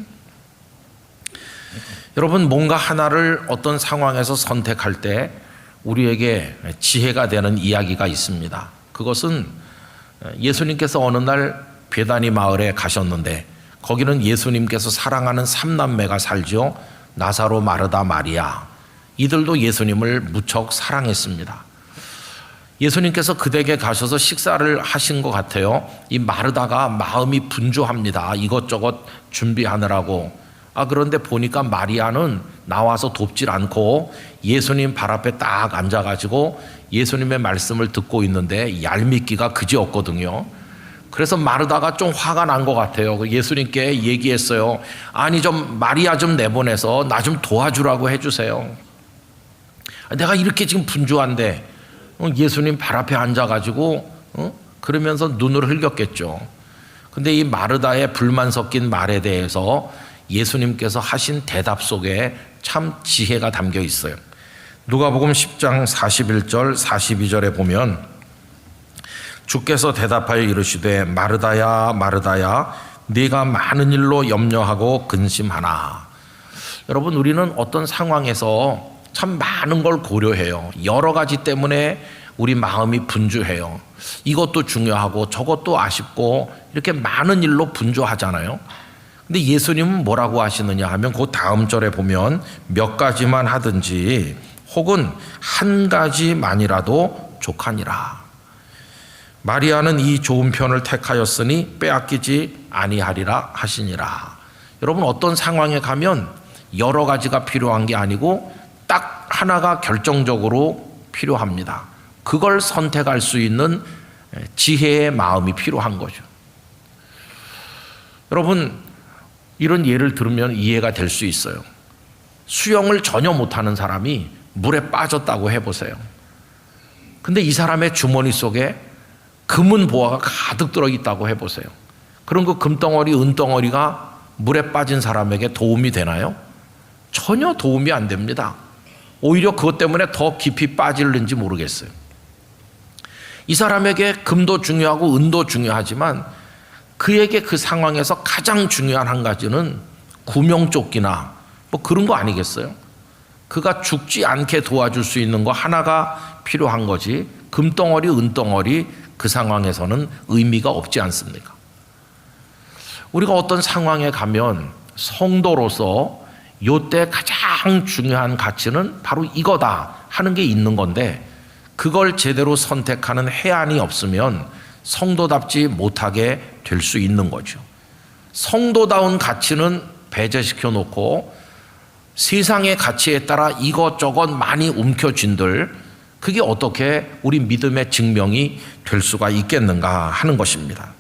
여러분, 뭔가 하나를 어떤 상황에서 선택할 때 우리에게 지혜가 되는 이야기가 있습니다. 그것은 예수님께서 어느 날 베다니 마을에 가셨는데, 거기는 예수님께서 사랑하는 3남매가 살죠. 나사로, 마르다, 마리아. 이들도 예수님을 무척 사랑했습니다. 예수님께서 그댁에 가셔서 식사를 하신 것 같아요. 이 마르다가 마음이 분주합니다. 이것저것 준비하느라고. 그런데 보니까 마리아는 나와서 돕질 않고 예수님 발 앞에 딱 앉아가지고 예수님의 말씀을 듣고 있는데 얄밉기가 그지없거든요. 그래서 마르다가 좀 화가 난 것 같아요. 예수님께 얘기했어요. 아니, 좀 마리아 좀 내보내서 나 좀 도와주라고 해주세요. 내가 이렇게 지금 분주한데 예수님 발 앞에 앉아가지고 그러면서 눈을 흘겼겠죠. 근데 이 마르다의 불만 섞인 말에 대해서 예수님께서 하신 대답 속에 참 지혜가 담겨 있어요. 누가복음 10장 41절 42절에 보면, 주께서 대답하여 이르시되 마르다야 마르다야 네가 많은 일로 염려하고 근심하나. 여러분, 우리는 어떤 상황에서 참 많은 걸 고려해요. 여러 가지 때문에 우리 마음이 분주해요. 이것도 중요하고 저것도 아쉽고 이렇게 많은 일로 분주하잖아요. 근데 예수님은 뭐라고 하시느냐 하면 그 다음 절에 보면 몇 가지만 하든지 혹은 한 가지만이라도 족하니라. 마리아는 이 좋은 편을 택하였으니 빼앗기지 아니하리라 하시니라. 여러분, 어떤 상황에 가면 여러 가지가 필요한 게 아니고 딱 하나가 결정적으로 필요합니다. 그걸 선택할 수 있는 지혜의 마음이 필요한 거죠. 여러분, 이런 예를 들으면 이해가 될 수 있어요. 수영을 전혀 못하는 사람이 물에 빠졌다고 해보세요. 근데 이 사람의 주머니 속에 금은 보화가 가득 들어있다고 해보세요. 그럼 그 금덩어리, 은덩어리가 물에 빠진 사람에게 도움이 되나요? 전혀 도움이 안 됩니다. 오히려 그것 때문에 더 깊이 빠질는지 모르겠어요. 이 사람에게 금도 중요하고 은도 중요하지만 그에게 그 상황에서 가장 중요한 한 가지는 구명조끼나 뭐 그런 거 아니겠어요? 그가 죽지 않게 도와줄 수 있는 거 하나가 필요한 거지, 금덩어리, 은덩어리 그 상황에서는 의미가 없지 않습니까? 우리가 어떤 상황에 가면 성도로서 요때 가장 중요한 가치는 바로 이거다 하는 게 있는 건데, 그걸 제대로 선택하는 해안이 없으면 성도답지 못하게 될 수 있는 거죠. 성도다운 가치는 배제시켜 놓고 세상의 가치에 따라 이것저것 많이 움켜쥔들, 그게 어떻게 우리 믿음의 증명이 될 수가 있겠는가 하는 것입니다.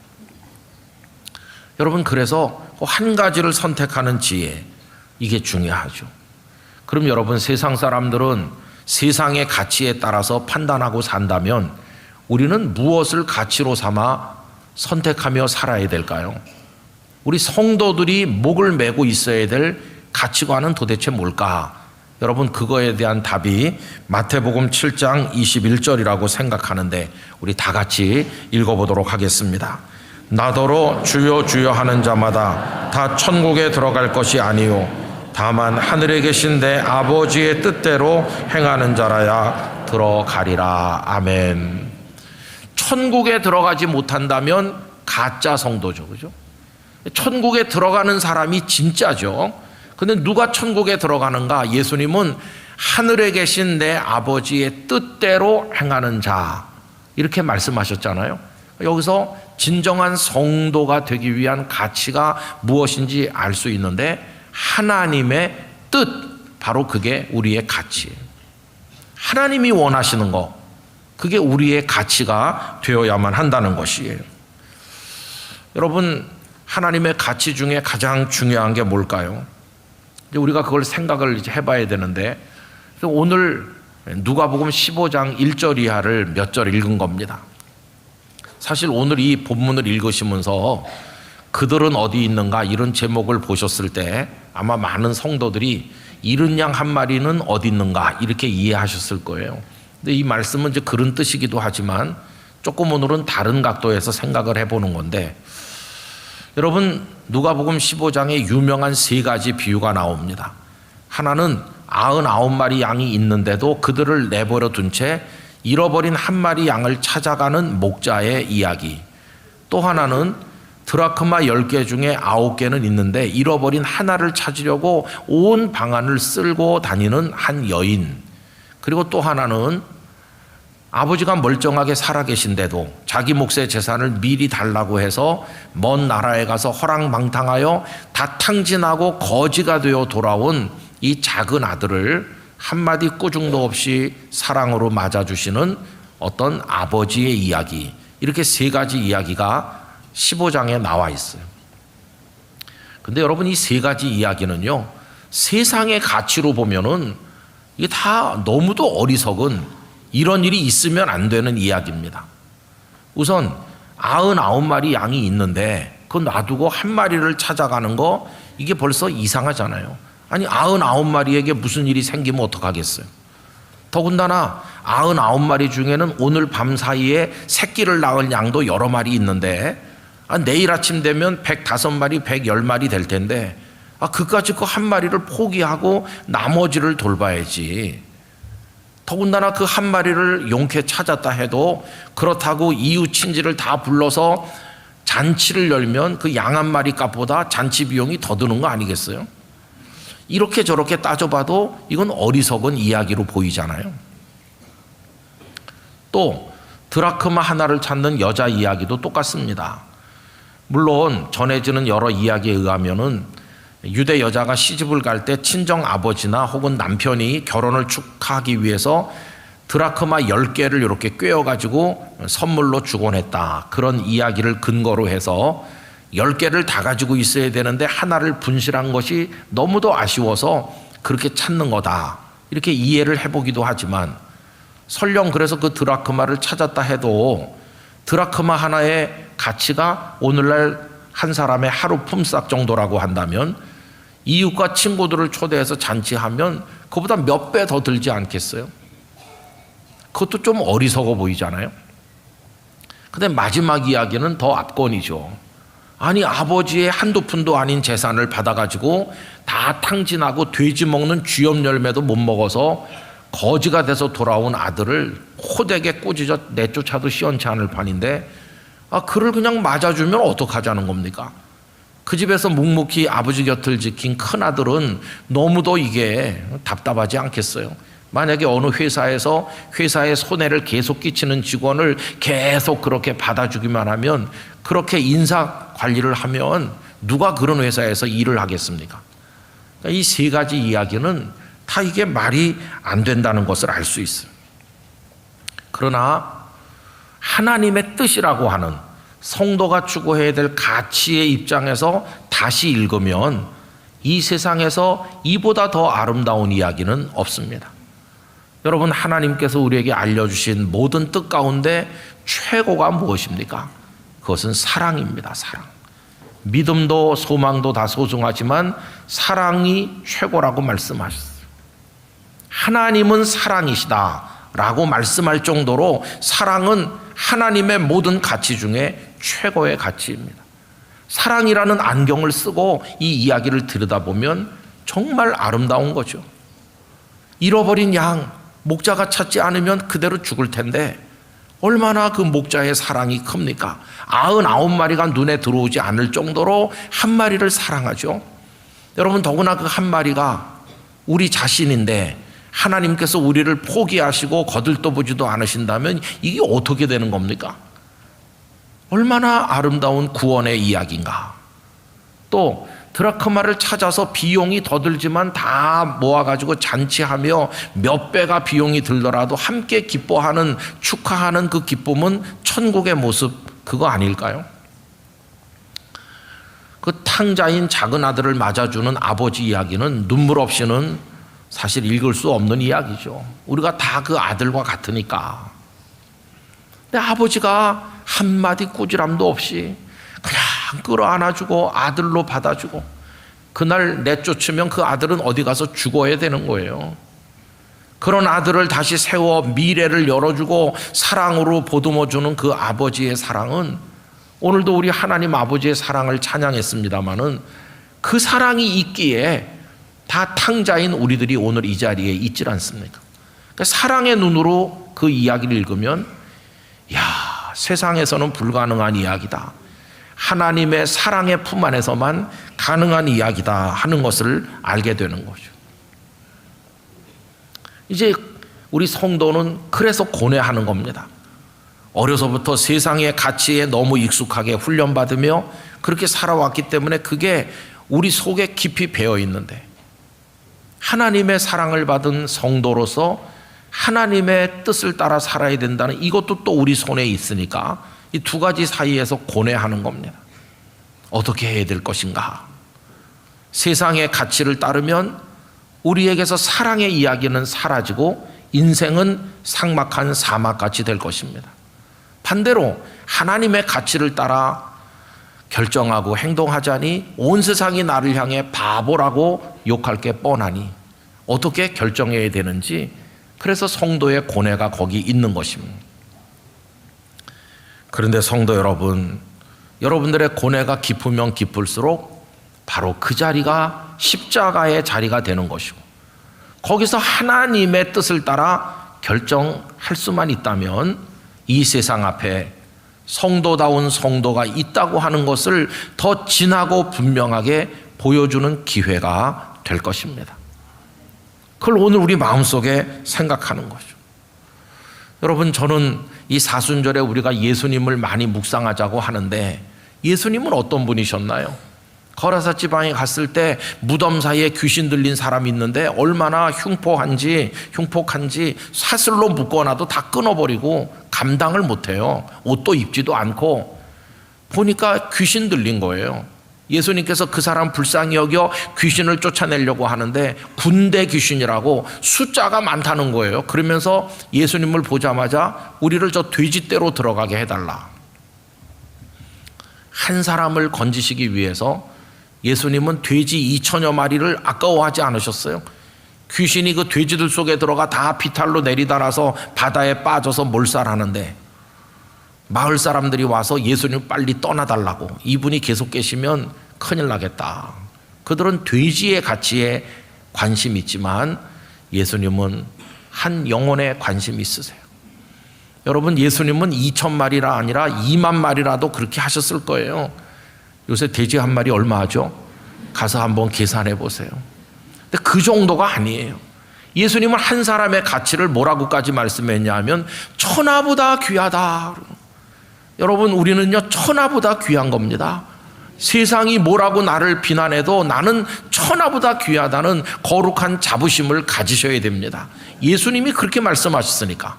여러분, 그래서 한 가지를 선택하는 지혜, 이게 중요하죠. 그럼 여러분, 세상 사람들은 세상의 가치에 따라서 판단하고 산다면 우리는 무엇을 가치로 삼아 선택하며 살아야 될까요? 우리 성도들이 목을 메고 있어야 될 가치관은 도대체 뭘까? 여러분, 그거에 대한 답이 마태복음 7장 21절이라고 생각하는데 우리 다 같이 읽어보도록 하겠습니다. 나더러 주여 주여 하는 자마다 다 천국에 들어갈 것이 아니요 다만 하늘에 계신 내 아버지의 뜻대로 행하는 자라야 들어가리라. 아멘. 천국에 들어가지 못한다면 가짜 성도죠, 그죠? 천국에 들어가는 사람이 진짜죠. 근데 누가 천국에 들어가는가? 예수님은 하늘에 계신 내 아버지의 뜻대로 행하는 자, 이렇게 말씀하셨잖아요. 여기서 진정한 성도가 되기 위한 가치가 무엇인지 알 수 있는데, 하나님의 뜻, 바로 그게 우리의 가치예요. 하나님이 원하시는 거, 그게 우리의 가치가 되어야만 한다는 것이에요. 여러분, 하나님의 가치 중에 가장 중요한 게 뭘까요? 우리가 그걸 생각을 이제 해봐야 되는데, 오늘 누가복음 15장 1절 이하를 몇 절 읽은 겁니다. 사실 오늘 이 본문을 읽으시면서 그들은 어디 있는가 이런 제목을 보셨을 때 아마 많은 성도들이 이른 양 한 마리는 어디 있는가 이렇게 이해하셨을 거예요. 근데 이 말씀은 이제 그런 뜻이기도 하지만 조금 오늘은 다른 각도에서 생각을 해보는 건데, 여러분, 누가복음 15장에 유명한 세 가지 비유가 나옵니다. 하나는 99마리 양이 있는데도 그들을 내버려 둔 채 잃어버린 한 마리 양을 찾아가는 목자의 이야기. 또 하나는 드라크마 10개 중에 9개는 있는데 잃어버린 하나를 찾으려고 온 방안을 쓸고 다니는 한 여인. 그리고 또 하나는 아버지가 멀쩡하게 살아계신데도 자기 몫의 재산을 미리 달라고 해서 먼 나라에 가서 허랑방탕하여 다 탕진하고 거지가 되어 돌아온 이 작은 아들을 한마디 꾸중도 없이 사랑으로 맞아주시는 어떤 아버지의 이야기. 이렇게 세 가지 이야기가 15장에 나와 있어요. 근데 여러분, 이 세 가지 이야기는요, 세상의 가치로 보면은 이게 다 너무도 어리석은, 이런 일이 있으면 안 되는 이야기입니다. 우선 99마리 양이 있는데 그거 놔두고 한 마리를 찾아가는 거, 이게 벌써 이상하잖아요. 아니, 99마리에게 무슨 일이 생기면 어떡하겠어요? 더군다나 99마리 중에는 오늘 밤 사이에 새끼를 낳을 양도 여러 마리 있는데 내일 아침 되면 105마리, 110마리 될 텐데 그까짓 거 한 마리를 포기하고 나머지를 돌봐야지. 더군다나 그 한 마리를 용케 찾았다 해도 그렇다고 이웃 친지를 다 불러서 잔치를 열면 그 양 한 마리 값보다 잔치 비용이 더 드는 거 아니겠어요? 이렇게 저렇게 따져봐도 이건 어리석은 이야기로 보이잖아요. 또 드라크마 하나를 찾는 여자 이야기도 똑같습니다. 물론 전해지는 여러 이야기에 의하면은 유대 여자가 시집을 갈 때 친정 아버지나 혹은 남편이 결혼을 축하하기 위해서 드라크마 10개를 이렇게 꿰어가지고 선물로 주곤 했다. 그런 이야기를 근거로 해서 10개를 다 가지고 있어야 되는데 하나를 분실한 것이 너무도 아쉬워서 그렇게 찾는 거다. 이렇게 이해를 해보기도 하지만 설령 그래서 그 드라크마를 찾았다 해도 드라크마 하나의 가치가 오늘날 한 사람의 하루 품삯 정도라고 한다면 이웃과 친구들을 초대해서 잔치하면 그보다 몇 배 더 들지 않겠어요? 그것도 좀 어리석어 보이잖아요. 근데 마지막 이야기는 더 압권이죠. 아니 아버지의 한두 푼도 아닌 재산을 받아가지고 다 탕진하고 돼지 먹는 쥐염 열매도 못 먹어서 거지가 돼서 돌아온 아들을 호되게 꾸짖어 내쫓아도 시원치 않을 판인데 그를 그냥 맞아주면 어떡하자는 겁니까? 그 집에서 묵묵히 아버지 곁을 지킨 큰아들은 너무도 이게 답답하지 않겠어요? 만약에 어느 회사에서 회사의 손해를 계속 끼치는 직원을 계속 그렇게 받아주기만 하면 그렇게 인사 관리를 하면 누가 그런 회사에서 일을 하겠습니까? 이 세 가지 이야기는 다 이게 말이 안 된다는 것을 알 수 있어요. 그러나 하나님의 뜻이라고 하는 성도가 추구해야 될 가치의 입장에서 다시 읽으면 이 세상에서 이보다 더 아름다운 이야기는 없습니다. 여러분, 하나님께서 우리에게 알려주신 모든 뜻 가운데 최고가 무엇입니까? 그것은 사랑입니다. 사랑. 믿음도 소망도 다 소중하지만 사랑이 최고라고 말씀하셨어요. 하나님은 사랑이시다 라고 말씀할 정도로 사랑은 하나님의 모든 가치 중에 최고의 가치입니다. 사랑이라는 안경을 쓰고 이 이야기를 들여다보면 정말 아름다운 거죠. 잃어버린 양, 목자가 찾지 않으면 그대로 죽을 텐데 얼마나 그 목자의 사랑이 큽니까? 99마리가 눈에 들어오지 않을 정도로 한 마리를 사랑하죠. 여러분, 더구나 그 한 마리가 우리 자신인데 하나님께서 우리를 포기하시고 거들떠보지도 않으신다면 이게 어떻게 되는 겁니까? 얼마나 아름다운 구원의 이야기인가. 또 드라크마를 찾아서 비용이 더 들지만 다 모아가지고 잔치하며 몇 배가 비용이 들더라도 함께 기뻐하는, 축하하는 그 기쁨은 천국의 모습, 그거 아닐까요? 그 탕자인 작은 아들을 맞아주는 아버지 이야기는 눈물 없이는 사실 읽을 수 없는 이야기죠. 우리가 다 그 아들과 같으니까. 근데 아버지가 한마디 꾸지람도 없이 그냥 끌어안아주고 아들로 받아주고 그날 내쫓으면 그 아들은 어디 가서 죽어야 되는 거예요. 그런 아들을 다시 세워 미래를 열어주고 사랑으로 보듬어주는 그 아버지의 사랑은 오늘도 우리 하나님 아버지의 사랑을 찬양했습니다마는 그 사랑이 있기에 다 탕자인 우리들이 오늘 이 자리에 있질 않습니까? 그러니까 사랑의 눈으로 그 이야기를 읽으면 세상에서는 불가능한 이야기다. 하나님의 사랑의 품 안에서만 가능한 이야기다 하는 것을 알게 되는 거죠. 이제 우리 성도는 그래서 고뇌하는 겁니다. 어려서부터 세상의 가치에 너무 익숙하게 훈련받으며 그렇게 살아왔기 때문에 그게 우리 속에 깊이 배어 있는데 하나님의 사랑을 받은 성도로서 하나님의 뜻을 따라 살아야 된다는 이것도 또 우리 손에 있으니까 이 두 가지 사이에서 고뇌하는 겁니다. 어떻게 해야 될 것인가? 세상의 가치를 따르면 우리에게서 사랑의 이야기는 사라지고 인생은 삭막한 사막같이 될 것입니다. 반대로 하나님의 가치를 따라 결정하고 행동하자니 온 세상이 나를 향해 바보라고 욕할 게 뻔하니 어떻게 결정해야 되는지, 그래서 성도의 고뇌가 거기 있는 것입니다. 그런데 성도 여러분, 여러분들의 고뇌가 깊으면 깊을수록 바로 그 자리가 십자가의 자리가 되는 것이고, 거기서 하나님의 뜻을 따라 결정할 수만 있다면 이 세상 앞에 성도다운 성도가 있다고 하는 것을 더 진하고 분명하게 보여주는 기회가 될 것입니다. 그걸 오늘 우리 마음속에 생각하는 거죠. 여러분, 저는 이 사순절에 우리가 예수님을 많이 묵상하자고 하는데, 예수님은 어떤 분이셨나요? 거라사 지방에 갔을 때 무덤 사이에 귀신 들린 사람이 있는데 얼마나 흉폭한지 사슬로 묶어놔도 다 끊어버리고 감당을 못해요. 옷도 입지도 않고. 보니까 귀신 들린 거예요. 예수님께서 그 사람 불쌍히 여겨 귀신을 쫓아내려고 하는데 군대 귀신이라고 숫자가 많다는 거예요. 그러면서 예수님을 보자마자 우리를 저 돼지떼로 들어가게 해달라. 한 사람을 건지시기 위해서 예수님은 돼지 2천여 마리를 아까워하지 않으셨어요. 귀신이 그 돼지들 속에 들어가 다 비탈로 내리달아서 바다에 빠져서 몰살하는데 마을 사람들이 와서 예수님 빨리 떠나달라고, 이분이 계속 계시면 큰일 나겠다. 그들은 돼지의 가치에 관심이 있지만 예수님은 한 영혼에 관심이 있으세요. 여러분, 예수님은 2천 마리라 아니라 2만 마리라도 그렇게 하셨을 거예요. 요새 돼지 한 마리 얼마 하죠? 가서 한번 계산해 보세요. 근데 그 정도가 아니에요. 예수님은 한 사람의 가치를 뭐라고까지 말씀했냐 하면 천하보다 귀하다. 여러분, 우리는요 천하보다 귀한 겁니다. 세상이 뭐라고 나를 비난해도 나는 천하보다 귀하다는 거룩한 자부심을 가지셔야 됩니다. 예수님이 그렇게 말씀하셨으니까.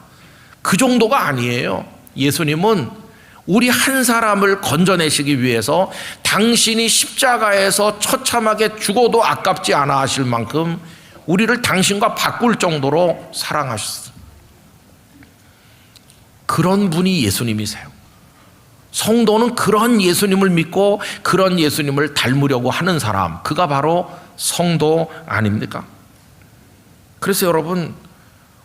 그 정도가 아니에요. 예수님은 우리 한 사람을 건져내시기 위해서 당신이 십자가에서 처참하게 죽어도 아깝지 않아 하실 만큼 우리를 당신과 바꿀 정도로 사랑하셨어요. 그런 분이 예수님이세요. 성도는 그런 예수님을 믿고 그런 예수님을 닮으려고 하는 사람, 그가 바로 성도 아닙니까? 그래서 여러분,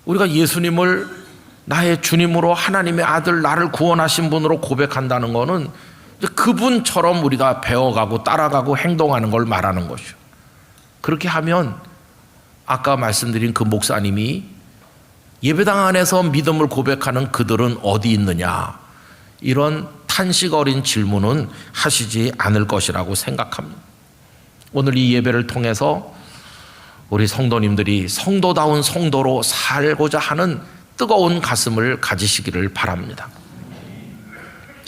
우리가 예수님을 나의 주님으로, 하나님의 아들, 나를 구원하신 분으로 고백한다는 것은 그분처럼 우리가 배워가고 따라가고 행동하는 걸 말하는 것이죠. 그렇게 하면 아까 말씀드린 그 목사님이 예배당 안에서 믿음을 고백하는 그들은 어디 있느냐, 이런 탄식 어린 질문은 하시지 않을 것이라고 생각합니다. 오늘 이 예배를 통해서 우리 성도님들이 성도다운 성도로 살고자 하는 뜨거운 가슴을 가지시기를 바랍니다.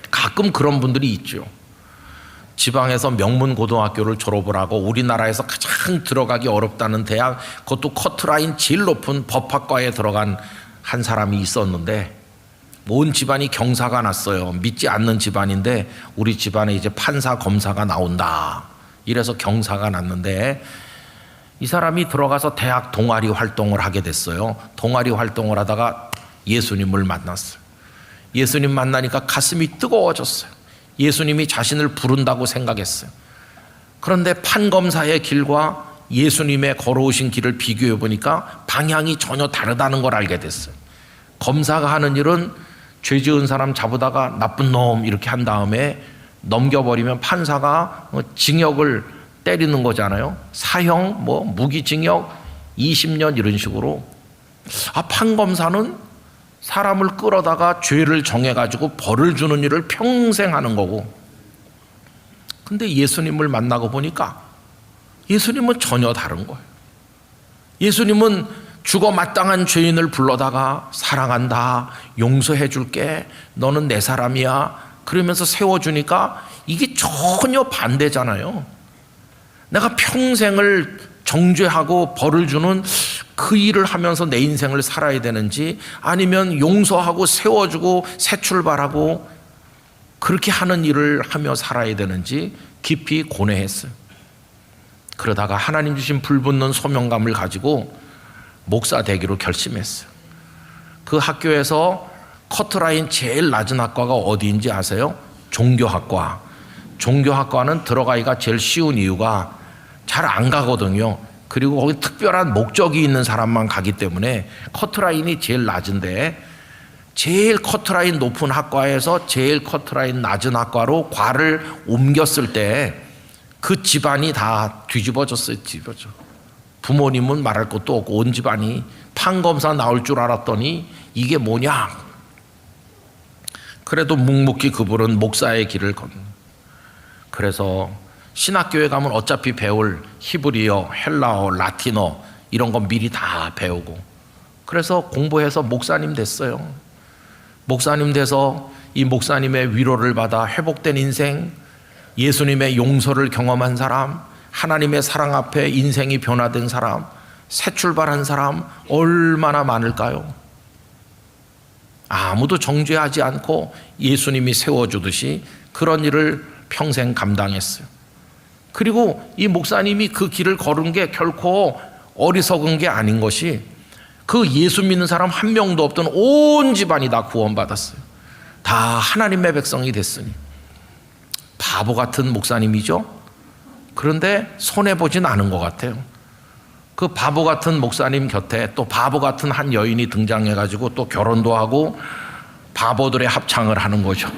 가끔 그런 분들이 있죠. 지방에서 명문고등학교를 졸업을 하고 우리나라에서 가장 들어가기 어렵다는 대학, 그것도 커트라인 제일 높은 법학과에 들어간 한 사람이 있었는데 온 집안이 경사가 났어요. 믿지 않는 집안인데 우리 집안에 이제 판사 검사가 나온다, 이래서 경사가 났는데 이 사람이 들어가서 대학 동아리 활동을 하게 됐어요. 동아리 활동을 하다가 예수님을 만났어요. 예수님 만나니까 가슴이 뜨거워졌어요. 예수님이 자신을 부른다고 생각했어요. 그런데 판검사의 길과 예수님의 걸어오신 길을 비교해 보니까 방향이 전혀 다르다는 걸 알게 됐어요. 검사가 하는 일은 죄 지은 사람 잡으다가 나쁜 놈 이렇게 한 다음에 넘겨버리면 판사가 징역을 때리는 거잖아요. 사형, 무기징역 20년 이런 식으로. 판검사는 사람을 끌어다가 죄를 정해가지고 벌을 주는 일을 평생 하는 거고. 근데 예수님을 만나고 보니까 예수님은 전혀 다른 거예요. 예수님은 죽어 마땅한 죄인을 불러다가 사랑한다, 용서해 줄게, 너는 내 사람이야, 그러면서 세워주니까 이게 전혀 반대잖아요. 내가 평생을 정죄하고 벌을 주는 그 일을 하면서 내 인생을 살아야 되는지, 아니면 용서하고 세워주고 새 출발하고 그렇게 하는 일을 하며 살아야 되는지 깊이 고뇌했어요. 그러다가 하나님 주신 불붙는 소명감을 가지고 목사 되기로 결심했어요. 그 학교에서 커트라인 제일 낮은 학과가 어디인지 아세요? 종교학과. 종교학과는 들어가기가 제일 쉬운 이유가 잘 안 가거든요. 그리고 거기 특별한 목적이 있는 사람만 가기 때문에 커트라인이 제일 낮은데, 제일 커트라인 높은 학과에서 제일 커트라인 낮은 학과로 과를 옮겼을 때 그 집안이 다 뒤집어졌어요. 부모님은 말할 것도 없고 온 집안이 판검사 나올 줄 알았더니 이게 뭐냐. 그래도 묵묵히 그분은 목사의 길을 그래서 신학교에 가면 어차피 배울 히브리어, 헬라어, 라틴어 이런 건 미리 다 배우고 그래서 공부해서 목사님 됐어요. 목사님 돼서 이 목사님의 위로를 받아 회복된 인생, 예수님의 용서를 경험한 사람, 하나님의 사랑 앞에 인생이 변화된 사람, 새 출발한 사람 얼마나 많을까요? 아무도 정죄하지 않고 예수님이 세워주듯이 그런 일을 평생 감당했어요. 그리고 이 목사님이 그 길을 걸은 게 결코 어리석은 게 아닌 것이 그 예수 믿는 사람 한 명도 없던 온 집안이 다 구원받았어요. 다 하나님의 백성이 됐으니. 바보 같은 목사님이죠. 그런데 손해보진 않은 것 같아요. 그 바보 같은 목사님 곁에 또 바보 같은 한 여인이 등장해가지고 또 결혼도 하고 바보들의 합창을 하는 거죠.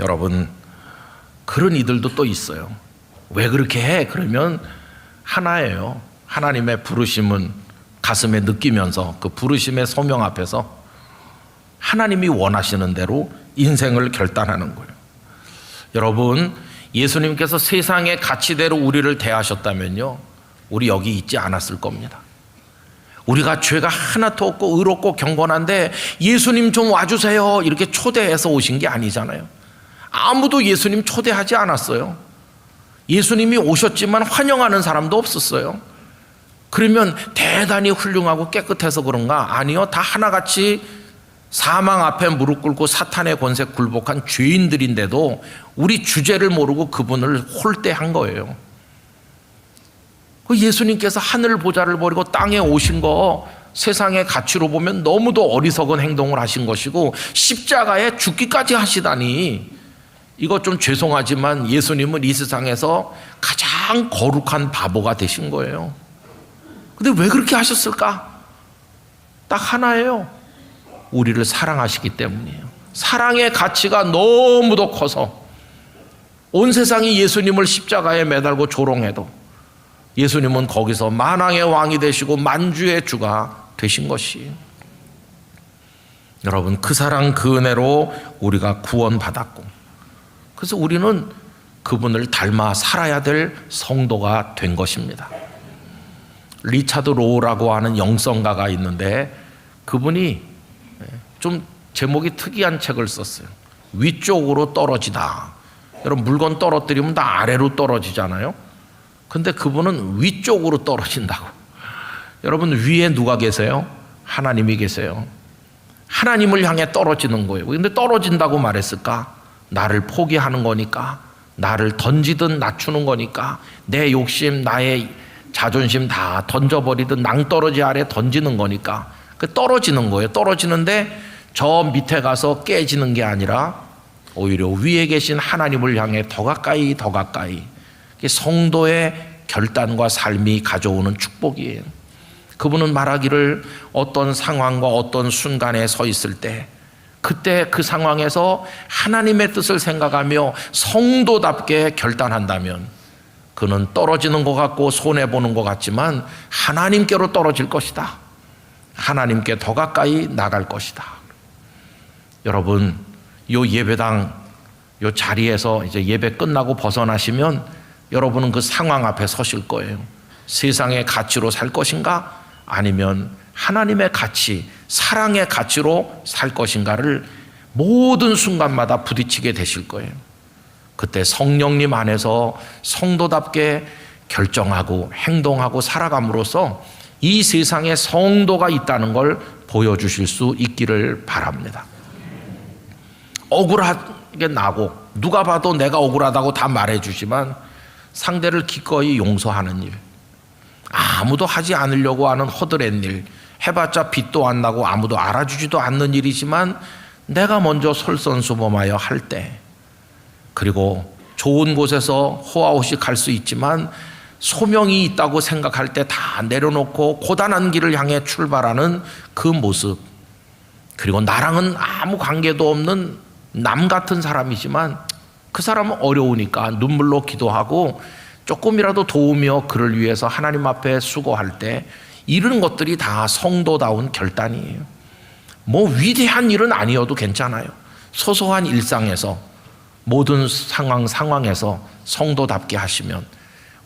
여러분, 그런 이들도 또 있어요. 왜 그렇게 해? 그러면 하나예요. 하나님의 부르심은 가슴에 느끼면서 그 부르심의 소명 앞에서 하나님이 원하시는 대로 인생을 결단하는 거예요. 여러분, 예수님께서 세상의 가치대로 우리를 대하셨다면요, 우리 여기 있지 않았을 겁니다. 우리가 죄가 하나도 없고 의롭고 경건한데 예수님 좀 와주세요 이렇게 초대해서 오신 게 아니잖아요. 아무도 예수님 초대하지 않았어요. 예수님이 오셨지만 환영하는 사람도 없었어요. 그러면 대단히 훌륭하고 깨끗해서 그런가? 아니요. 다 하나같이 사망 앞에 무릎 꿇고 사탄의 권세 굴복한 죄인들인데도 우리 주제를 모르고 그분을 홀대한 거예요. 예수님께서 하늘 보좌를 버리고 땅에 오신 거 세상의 가치로 보면 너무도 어리석은 행동을 하신 것이고 십자가에 죽기까지 하시다니, 이거 좀 죄송하지만 예수님은 이 세상에서 가장 거룩한 바보가 되신 거예요. 근데 왜 그렇게 하셨을까? 딱 하나예요. 우리를 사랑하시기 때문이에요. 사랑의 가치가 너무도 커서 온 세상이 예수님을 십자가에 매달고 조롱해도 예수님은 거기서 만왕의 왕이 되시고 만주의 주가 되신 것이, 여러분, 그 사랑 그 은혜로 우리가 구원받았고, 그래서 우리는 그분을 닮아 살아야 될 성도가 된 것입니다. 리차드 로우라고 하는 영성가가 있는데 그분이 좀 제목이 특이한 책을 썼어요. 위쪽으로 떨어지다. 여러분, 물건 떨어뜨리면 다 아래로 떨어지잖아요. 근데 그분은 위쪽으로 떨어진다고. 여러분, 위에 누가 계세요? 하나님이 계세요. 하나님을 향해 떨어지는 거예요. 근데 떨어진다고 말했을까? 나를 포기하는 거니까, 나를 던지든 낮추는 거니까, 내 욕심, 나의 자존심 다 던져버리든 낭떠러지 아래 던지는 거니까 떨어지는 거예요. 떨어지는데 저 밑에 가서 깨지는 게 아니라 오히려 위에 계신 하나님을 향해 더 가까이 더 가까이, 성도의 결단과 삶이 가져오는 축복이에요. 그분은 말하기를 어떤 상황과 어떤 순간에 서 있을 때 그때 그 상황에서 하나님의 뜻을 생각하며 성도답게 결단한다면 그는 떨어지는 것 같고 손해보는 것 같지만 하나님께로 떨어질 것이다. 하나님께 더 가까이 나갈 것이다. 여러분, 요 예배당 요 자리에서 이제 예배 끝나고 벗어나시면 여러분은 그 상황 앞에 서실 거예요. 세상의 가치로 살 것인가? 아니면 하나님의 가치, 사랑의 가치로 살 것인가를 모든 순간마다 부딪히게 되실 거예요. 그때 성령님 안에서 성도답게 결정하고 행동하고 살아감으로써 이 세상에 성도가 있다는 걸 보여주실 수 있기를 바랍니다. 억울하게 나고 누가 봐도 내가 억울하다고 다 말해주지만 상대를 기꺼이 용서하는 일, 아무도 하지 않으려고 하는 허드렛 일, 해봤자 빛도 안 나고 아무도 알아주지도 않는 일이지만 내가 먼저 솔선수범하여 할 때, 그리고 좋은 곳에서 호화호식 할 수 있지만 소명이 있다고 생각할 때 다 내려놓고 고단한 길을 향해 출발하는 그 모습, 그리고 나랑은 아무 관계도 없는 남 같은 사람이지만 그 사람은 어려우니까 눈물로 기도하고 조금이라도 도우며 그를 위해서 하나님 앞에 수고할 때, 이런 것들이 다 성도다운 결단이에요. 뭐 위대한 일은 아니어도 괜찮아요. 소소한 일상에서, 모든 상황에서 성도답게 하시면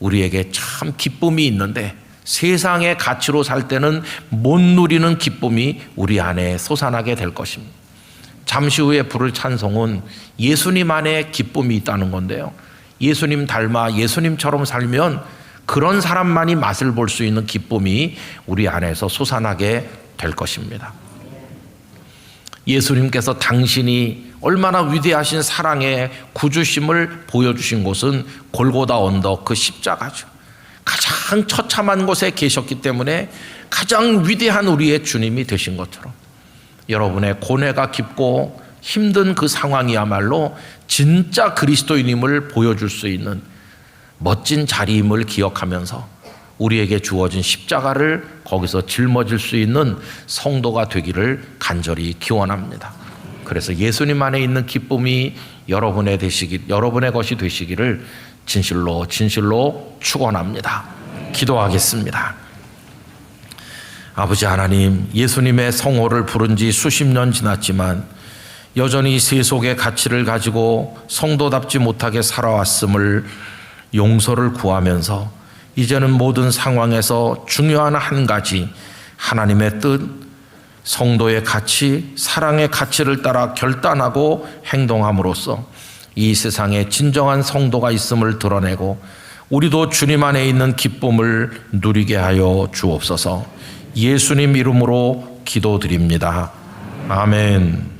우리에게 참 기쁨이 있는데, 세상의 가치로 살 때는 못 누리는 기쁨이 우리 안에 솟아나게 될 것입니다. 잠시 후에 부를 찬송은 예수님 안에 기쁨이 있다는 건데요, 예수님 닮아 예수님처럼 살면 그런 사람만이 맛을 볼 수 있는 기쁨이 우리 안에서 솟아나게 될 것입니다. 예수님께서 당신이 얼마나 위대하신 사랑의 구주심을 보여주신 곳은 골고다 언덕, 그 십자가죠. 가장 처참한 곳에 계셨기 때문에 가장 위대한 우리의 주님이 되신 것처럼, 여러분의 고뇌가 깊고 힘든 그 상황이야말로 진짜 그리스도인임을 보여줄 수 있는 멋진 자리임을 기억하면서 우리에게 주어진 십자가를 거기서 짊어질 수 있는 성도가 되기를 간절히 기원합니다. 그래서 예수님 안에 있는 기쁨이 여러분의 것이 되시기를 진실로 축원합니다. 기도하겠습니다. 아버지 하나님, 예수님의 성호를 부른 지 수십 년 지났지만 여전히 세속의 가치를 가지고 성도답지 못하게 살아왔음을 용서를 구하면서, 이제는 모든 상황에서 중요한 한 가지, 하나님의 뜻, 성도의 가치, 사랑의 가치를 따라 결단하고 행동함으로써 이 세상에 진정한 성도가 있음을 드러내고 우리도 주님 안에 있는 기쁨을 누리게 하여 주옵소서. 예수님 이름으로 기도드립니다. 아멘.